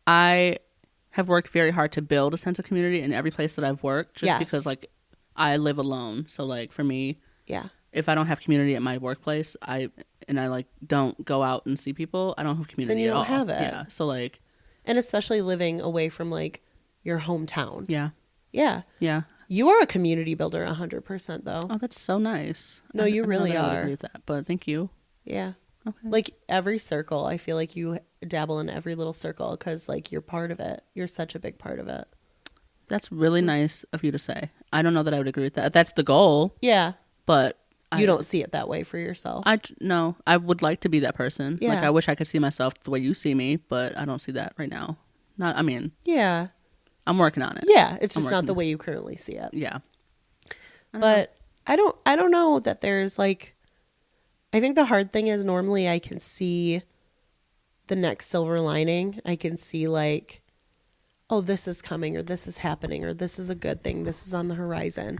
I have worked very hard to build a sense of community in every place that I've worked, just because like I live alone. So like for me, if I don't have community at my workplace, I like don't go out and see people, I don't have community at all. Then you don't have it. Yeah. So like, and especially living away from like your hometown. Yeah. Yeah. Yeah. You are a community builder 100% though. Oh, that's so nice. No, you really are. I agree with that, but thank you. Yeah. Okay. Like every circle, I feel like you dabble in every little circle because like you're part of it. You're such a big part of it. That's really nice of you to say. I don't know that I would agree with that. That's the goal. Yeah. But you don't see it that way for yourself. No, I would like to be that person. Yeah. Like I wish I could see myself the way you see me, but I don't see that right now. Yeah. I'm working on it. Yeah, it's just not the way you currently see it. Yeah. But I don't know that there's like, I think the hard thing is normally I can see the next silver lining. I can see like, oh, this is coming, or this is happening, or this is a good thing. This is on the horizon.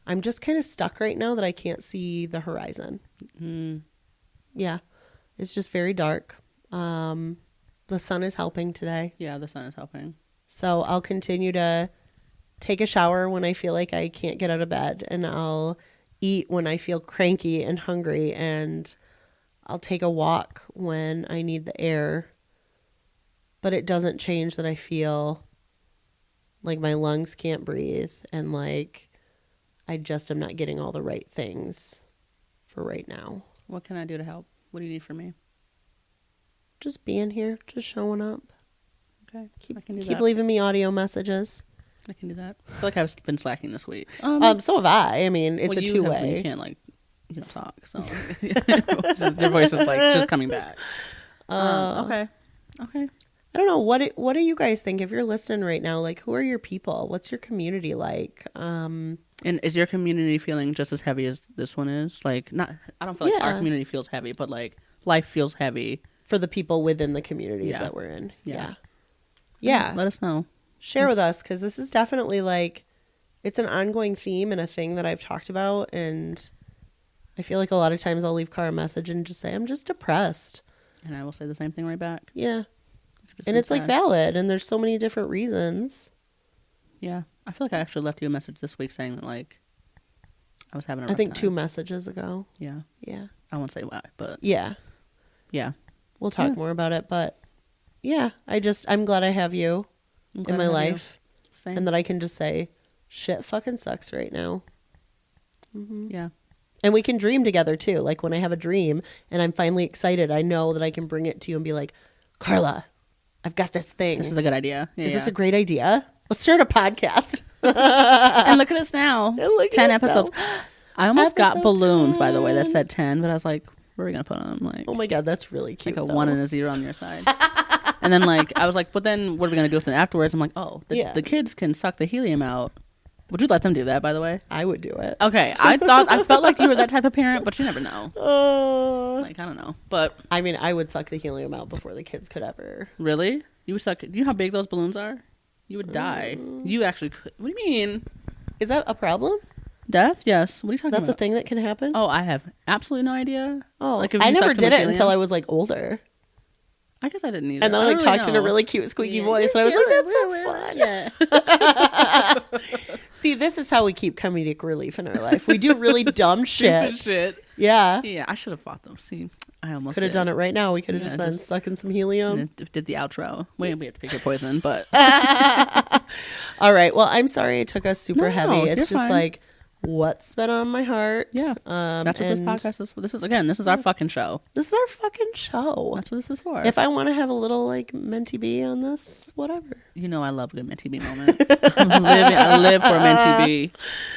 I'm just kind of stuck right now that I can't see the horizon. Yeah. It's just very dark. The sun is helping today. Yeah, the sun is helping. So I'll continue to take a shower when I feel like I can't get out of bed, and I'll eat when I feel cranky and hungry, and I'll take a walk when I need the air. But it doesn't change that I feel like my lungs can't breathe, and like I just am not getting all the right things for right now. What can I do to help? What do you need from me? Just being here, just showing up. Okay, Keep leaving me audio messages. I can do that. I feel like I've been slacking this week. So have I. I mean, it's a two-way. You can't like, you don't talk, so your voice is like just coming back. Okay. I don't know. What do you guys think? If you're listening right now, like, who are your people? What's your community like? And is your community feeling just as heavy as this one is? Like, not. I don't feel like our community feels heavy, but like life feels heavy for the people within the communities that we're in. Yeah. Let us know. Share with us, because this is definitely like, it's an ongoing theme and a thing that I've talked about, and I feel like a lot of times I'll leave Cara a message and just say, I'm just depressed. And I will say the same thing right back. Yeah. And it's like valid, and there's so many different reasons. Yeah. I feel like I actually left you a message this week saying that like I was having a rough I think time. 2 messages ago. Yeah. Yeah. I won't say why, but yeah. We'll talk more about it, but yeah, I'm glad I have you in my life, and that I can just say, shit fucking sucks right now. Mm-hmm. Yeah. And we can dream together too. Like when I have a dream and I'm finally excited, I know that I can bring it to you and be like, Carla, I've got this thing. This is a good idea. Is this a great idea? Let's start a podcast. And look at us now. 10 episodes. Now. I almost got balloons, 10. By the way, that said 10, but I was like, where are we going to put them? Like, oh my God, that's really cute. Like a 1 and a 0 on your side. And then like, I was like, but then what are we going to do with them afterwards? I'm like, oh, the kids can suck the helium out. Would you let them do that, by the way? I would do it. Okay. I felt like you were that type of parent, but you never know. Like, I don't know. But I mean, I would suck the helium out before the kids could ever. Really? You would suck. Do you know how big those balloons are? You would die. You actually could. What do you mean? Is that a problem? Death? Yes. What are you talking about? That's a thing that can happen? Oh, I have absolutely no idea. Oh, like I never did it until I was like older. I guess I didn't either. And then I like talked in a really cute squeaky voice, and I was like, "That's so fun." Yeah. See, this is how we keep comedic relief in our life. We do really dumb shit. Yeah. Yeah, I should have fought them. See, I almost could have done it right now. We could have just been sucking some helium. And did the outro. We have to pick your poison, but. All right. Well, I'm sorry it took us super heavy. It's just fine. like what's been on my heart. Yeah. That's what this podcast is. This is our fucking show. This is our fucking show. That's what this is for. If I want to have a little like mentee bee on this, whatever. You know I love a good mentee bee moment. I live for a mentee bee.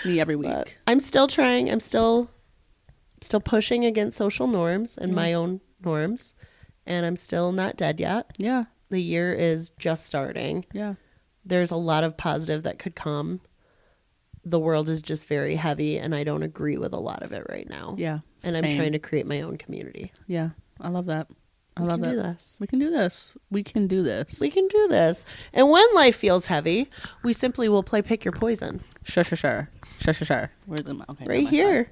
Me every week. But I'm still trying. I'm still pushing against social norms and my own norms, and I'm still not dead yet. Yeah. The year is just starting. Yeah. There's a lot of positive that could come. The world is just very heavy, and I don't agree with a lot of it right now. Yeah. And I'm trying to create my own community. Yeah. I love that. We can do this. We can do this. We can do this. We can do this. And when life feels heavy, we simply will play Pick Your Poison. Sure. Where's the okay? Right here.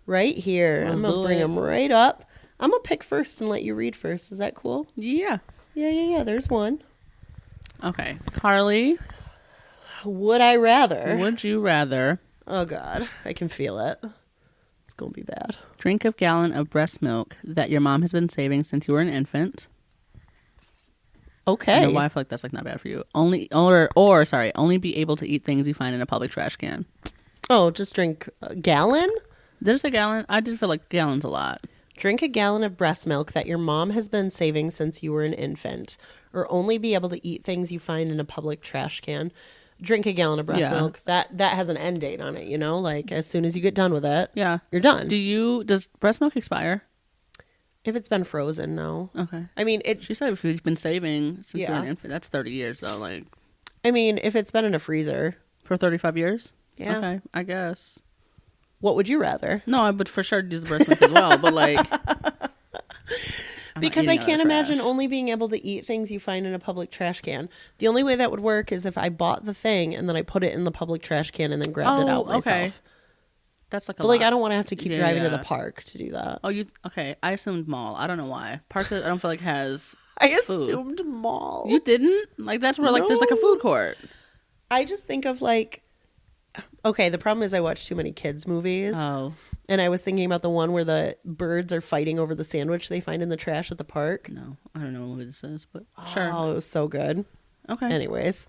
Right here. I'm going to bring them right up. I'm going to pick first and let you read first. Is that cool? Yeah. Yeah. There's one. Okay. Carly. Would I rather? Would you rather? Oh, God. I can feel it. It's going to be bad. Drink a gallon of breast milk that your mom has been saving since you were an infant. Okay. I know why I feel like that's like not bad for you. Only be able to eat things you find in a public trash can. Oh, just drink a gallon? There's a gallon. I did feel like gallon's a lot. Drink a gallon of breast milk that your mom has been saving since you were an infant, or only be able to eat things you find in a public trash can. Drink a gallon of breast milk. That has an end date on it, you know? Like, as soon as you get done with it, you're done. Does breast milk expire? If it's been frozen, no. Okay. I mean, she said if you've been saving since you were an infant, that's 30 years, though. Like, I mean, if it's been in a freezer. For 35 years? Yeah. Okay, I guess. What would you rather? No, I would for sure use the breast milk as well, but like... Because I can't imagine only being able to eat things you find in a public trash can. The only way that would work is if I bought the thing and then I put it in the public trash can and then grabbed it out myself. Okay. That's like a But lot. like I don't want to have to keep driving to the park to do that. Oh, okay. I assumed mall. I don't know why. Park I don't feel like has I food. assumed mall. You didn't? Like that's where like there's like a food court. I just think of like okay, the problem is I watch too many kids movies. Oh. And I was thinking about the one where the birds are fighting over the sandwich they find in the trash at the park. No, I don't know what this is, but sure. Oh, it was so good. Okay. Anyways,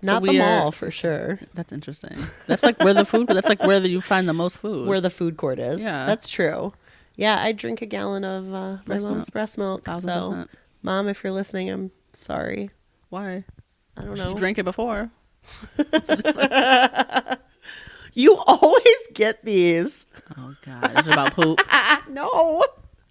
not the mall for sure. That's interesting. That's like where the food. That's like where you find the most food. Where the food court is. Yeah, that's true. Yeah, I drink a gallon of my mom's breast milk. 1000%. So, Mom, if you're listening, I'm sorry. Why? I don't know. You drank it before. You always get these. Oh God, is it about poop? No.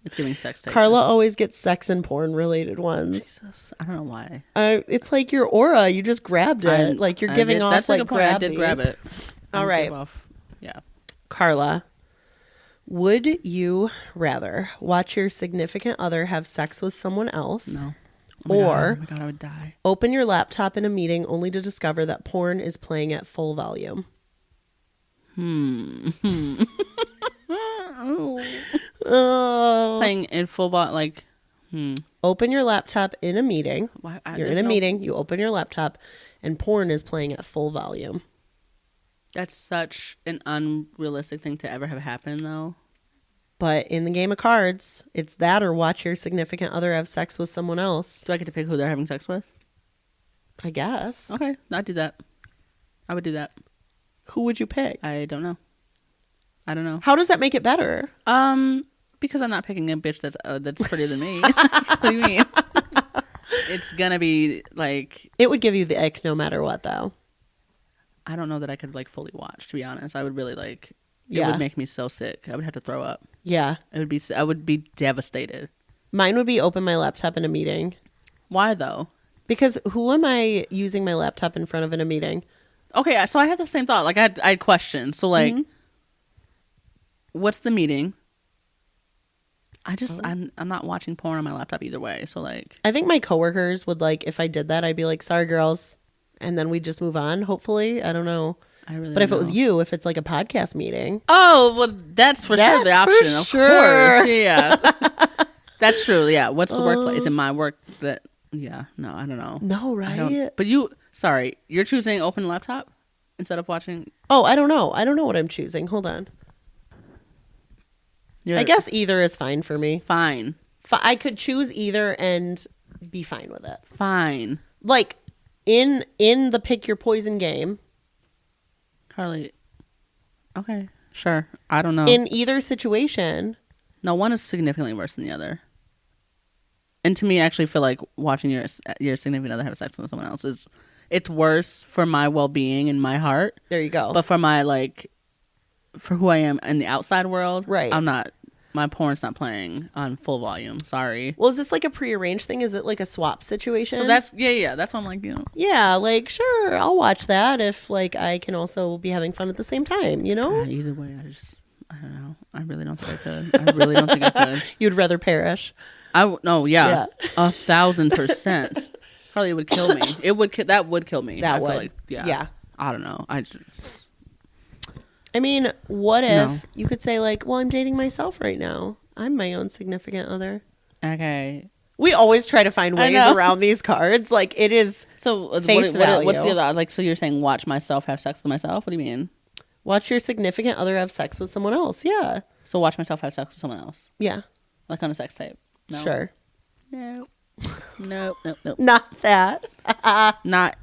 It's giving sex tape. Carla always gets sex and porn related ones. Jesus, I don't know why. It's like your aura. You just grabbed it. Like you're giving off. That's like a point. I did grab it. All right. Yeah. Carla, would you rather watch your significant other have sex with someone else? No. Oh my God, I would die. Open your laptop in a meeting only to discover that porn is playing at full volume? Oh. Playing in full like. Open your laptop in a meeting. You're in a meeting. You open your laptop, and porn is playing at full volume. That's such an unrealistic thing to ever have happen, though. But in the game of cards, it's that or watch your significant other have sex with someone else. Do I get to pick who they're having sex with? I guess. Okay, I'd do that. I would do that. Who would you pick? I don't know. How does that make it better? Because I'm not picking a bitch that's prettier than me. What do you mean? It's gonna be like it would give you the ick no matter what, though. I don't know that I could like fully watch. To be honest, I would really like. It would make me so sick. I would have to throw up. Yeah, it would be. I would be devastated. Mine would be open my laptop in a meeting. Why though? Because who am I using my laptop in front of in a meeting? Okay, so I had the same thought. Like I had questions. So like, what's the meeting? I'm not watching porn on my laptop either way. So like, I think my coworkers would like if I did that. I'd be like, "Sorry, girls," and then we'd just move on. Hopefully, I don't know. But if it was you, if it's like a podcast meeting, oh well, that's for sure the option. Of course, yeah, that's true. Yeah, what's the workplace in my work? That yeah, no, I don't know. No, right? But you're choosing open laptop instead of watching. Oh, I don't know. I don't know what I'm choosing. Hold on. I guess either is fine for me. Fine. I could choose either and be fine with it. Fine. Like in the pick your poison game. Carly. Okay, sure. I don't know. In either situation. No, one is significantly worse than the other. And to me, I actually feel like watching your significant other have sex with someone else it's worse for my well-being and my heart. There you go. But for my for who I am in the outside world, right? My porn's not playing on full volume. Sorry. Well, is this like a prearranged thing? Is it like a swap situation? So that's that's what I'm like, Yeah, like sure, I'll watch that if like I can also be having fun at the same time, either way, I don't know. I really don't think I could. I really don't think I could. You'd rather perish. No, yeah. 1,000%. Probably it would kill me. That would kill me. That would. Feel like, yeah. I don't know. I mean, what if you could say like, well, I'm dating myself right now. I'm my own significant other. Okay. We always try to find ways around these cards. Like it is face value. What's the other? Like, so you're saying watch myself have sex with myself? What do you mean? Watch your significant other have sex with someone else. Yeah. So watch myself have sex with someone else. Yeah. Like on a sex tape. No. Sure. No. Nope. Not that. Not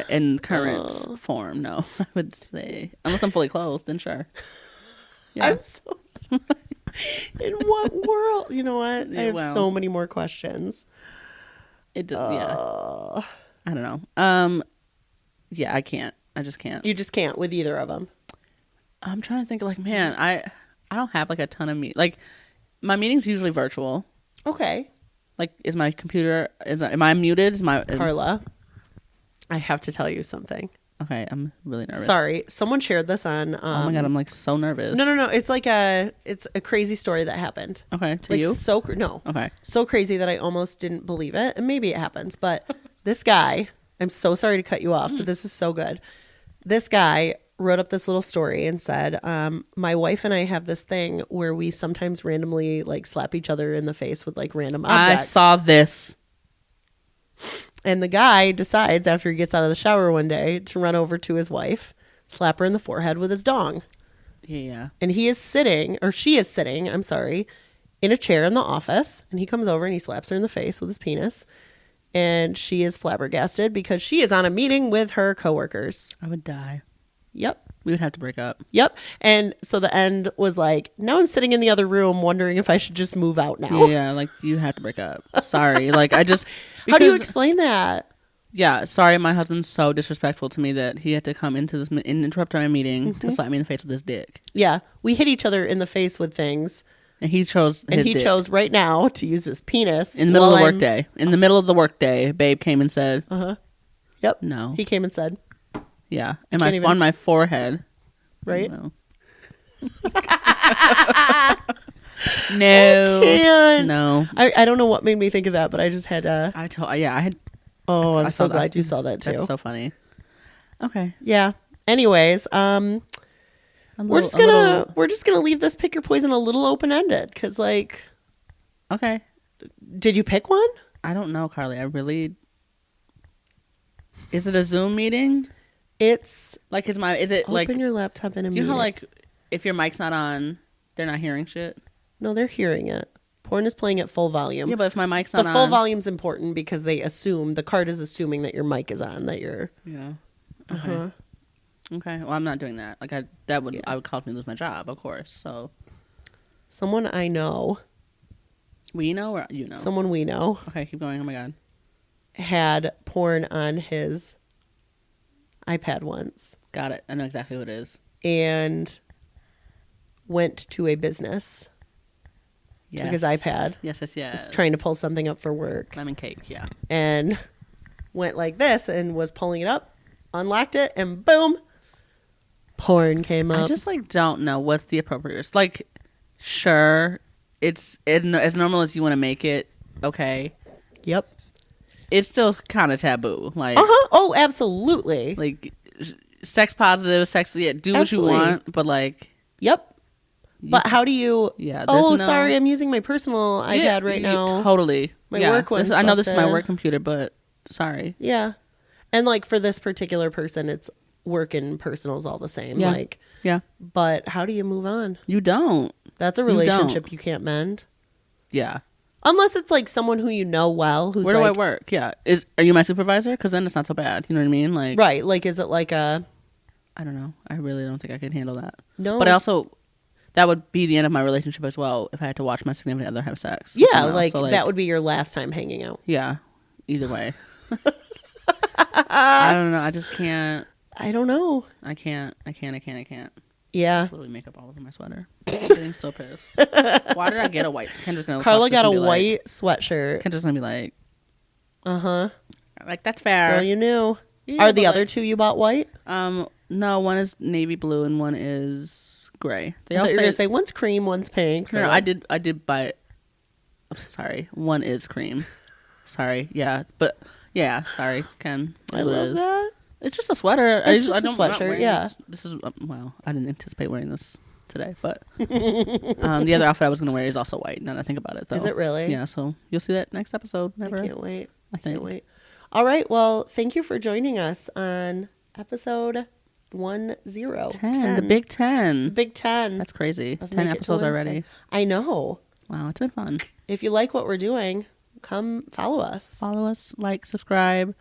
in current form, no. I would say. Unless I'm fully clothed, then sure. Yeah. I'm so sorry. In what world? You know what? I have so many more questions. Yeah. I don't know. Yeah, I can't. I just can't. You just can't with either of them. I'm trying to think like, man, I don't have like a ton of like my meetings usually virtual. Okay. Like, is my computer? Am I muted? Carla? I have to tell you something. Okay, I'm really nervous. Sorry, someone shared this on. Oh my God, I'm like so nervous. No. It's like it's a crazy story that happened. Okay, to like you? Okay, so crazy that I almost didn't believe it, and maybe it happens. But this guy, I'm so sorry to cut you off, but this is so good. This guy wrote up this little story and said, "My wife and I have this thing where we sometimes randomly like slap each other in the face with like random objects." I saw this. And the guy decides after he gets out of the shower one day to run over to his wife, slap her in the forehead with his dong. Yeah. And she is sitting, I'm sorry, in a chair in the office. And he comes over and he slaps her in the face with his penis. And she is flabbergasted because she is on a meeting with her coworkers. I would die. Yep. We would have to break up. Yep. And so the end was like, now I'm sitting in the other room wondering if I should just move out now. Yeah, like you have to break up. Sorry. Like I just... How do you explain that? Yeah, sorry, my husband's so disrespectful to me that he had to come into this and interrupt our meeting to slap me in the face with his dick. Yeah. We hit each other in the face with things. And he chose his dick. chose right now to use his penis. In the middle of the workday. In the middle of the workday, babe came and said... Yep. No. He came and said... Yeah, and on my forehead. Right? No. No. I don't know what made me think of that, but I just had I had. Oh, I'm so glad you saw that too. That's so funny. Okay. Yeah. Anyways, we're just gonna leave this pick your poison a little open ended because like. Okay. Did you pick one? I don't know, Carly. Is it a Zoom meeting? It's like is it open like your laptop in a do you know how like if your mic's not on, they're not hearing shit? No, they're hearing it. Porn is playing at full volume. Yeah, but if my mic's not on, the full volume's important because the card is assuming that your mic is on, that you're. Yeah. Okay. Okay. Well, I'm not doing that. Like I would cause me to lose my job, of course. So. Someone I know. We know or you know? Someone we know. Okay, keep going. Oh my God. Had porn on his iPad once. Got it. I know exactly what it is. And went to a business. Yes. Took his iPad. Yes. Was trying to pull something up for work. Lemon cake, yeah. And went like this and was pulling it up, unlocked it, and boom, porn came up. I just like don't know what's the appropriate. Like, sure, it's as normal as you want to make it. Okay. Yep. It's still kind of taboo. Like, Oh, absolutely. Like, sex positive, sex. Yeah, do what you want, but like. Yep. But how do you? Yeah. Sorry, I'm using my personal iPad right now. Totally. My work one's I know this is my work computer, but sorry. Yeah, and like for this particular person, it's work and personal's all the same. Yeah. Like, yeah. But how do you move on? You don't. That's a relationship you can't mend. Yeah. Unless it's like someone who you know well. Who's where do I work? Yeah. Are you my supervisor? Because then it's not so bad. You know what I mean? Like. Right. Like, is it like a? I don't know. I really don't think I could handle that. No. But I also, that would be the end of my relationship as well if I had to watch my significant other have sex. Yeah, like that would be your last time hanging out. Yeah. Either way. I don't know. I just can't. I don't know. I can't. Yeah. I literally make up all over my sweater. I'm getting so pissed. Why did I get a white? Carla got a white sweatshirt. Kendra's gonna be like, uh-huh. Like, that's fair. Girl, you knew. Yeah, Are the other two you bought white? No, one is navy blue and one is gray. They all say one's cream, one's pink. No, I did buy. I'm sorry, one is cream. Sorry, yeah, but yeah, sorry, Ken. I love that. It's just a sweater. It's just a sweatshirt. Yeah. This is well, I didn't anticipate wearing this today, but the other outfit I was going to wear is also white. Now that I think about it, though. Is it really? Yeah. So you'll see that next episode. I can't wait. I think. Can't wait. All right. Well, thank you for joining us on episode 10. The Big 10. The Big 10. That's crazy. 10 episodes already. I know. Wow, it's been fun. If you like what we're doing, come follow us. Follow us, like, subscribe,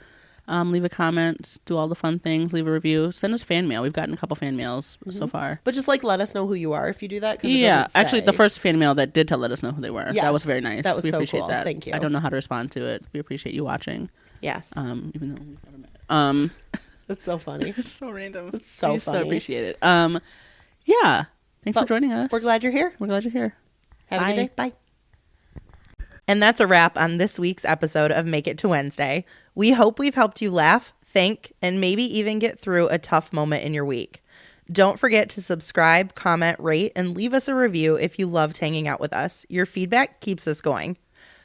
leave a comment, do all the fun things, leave a review, send us fan mail. We've gotten a couple fan mails so far. But just like let us know who you are if you do that. Yeah, actually, the first fan mail that did let us know who they were. Yes, that was very nice. That was we so appreciate cool. that. Thank you. I don't know how to respond to it. We appreciate you watching. Yes. Even though we've never met. That's so funny. It's so random. It's so funny. So appreciate it. Yeah. Thanks for joining us. We're glad you're here. Have a good day. Bye. And that's a wrap on this week's episode of Make It to Wednesday. We hope we've helped you laugh, think, and maybe even get through a tough moment in your week. Don't forget to subscribe, comment, rate, and leave us a review if you loved hanging out with us. Your feedback keeps us going.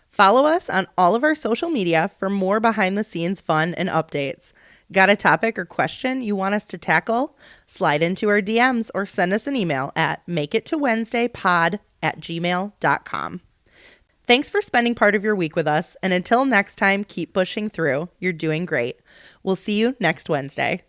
Follow us on all of our social media for more behind-the-scenes fun and updates. Got a topic or question you want us to tackle? Slide into our DMs or send us an email at makeitowednesdaypod@gmail.com. Thanks for spending part of your week with us, and until next time, keep pushing through. You're doing great. We'll see you next Wednesday.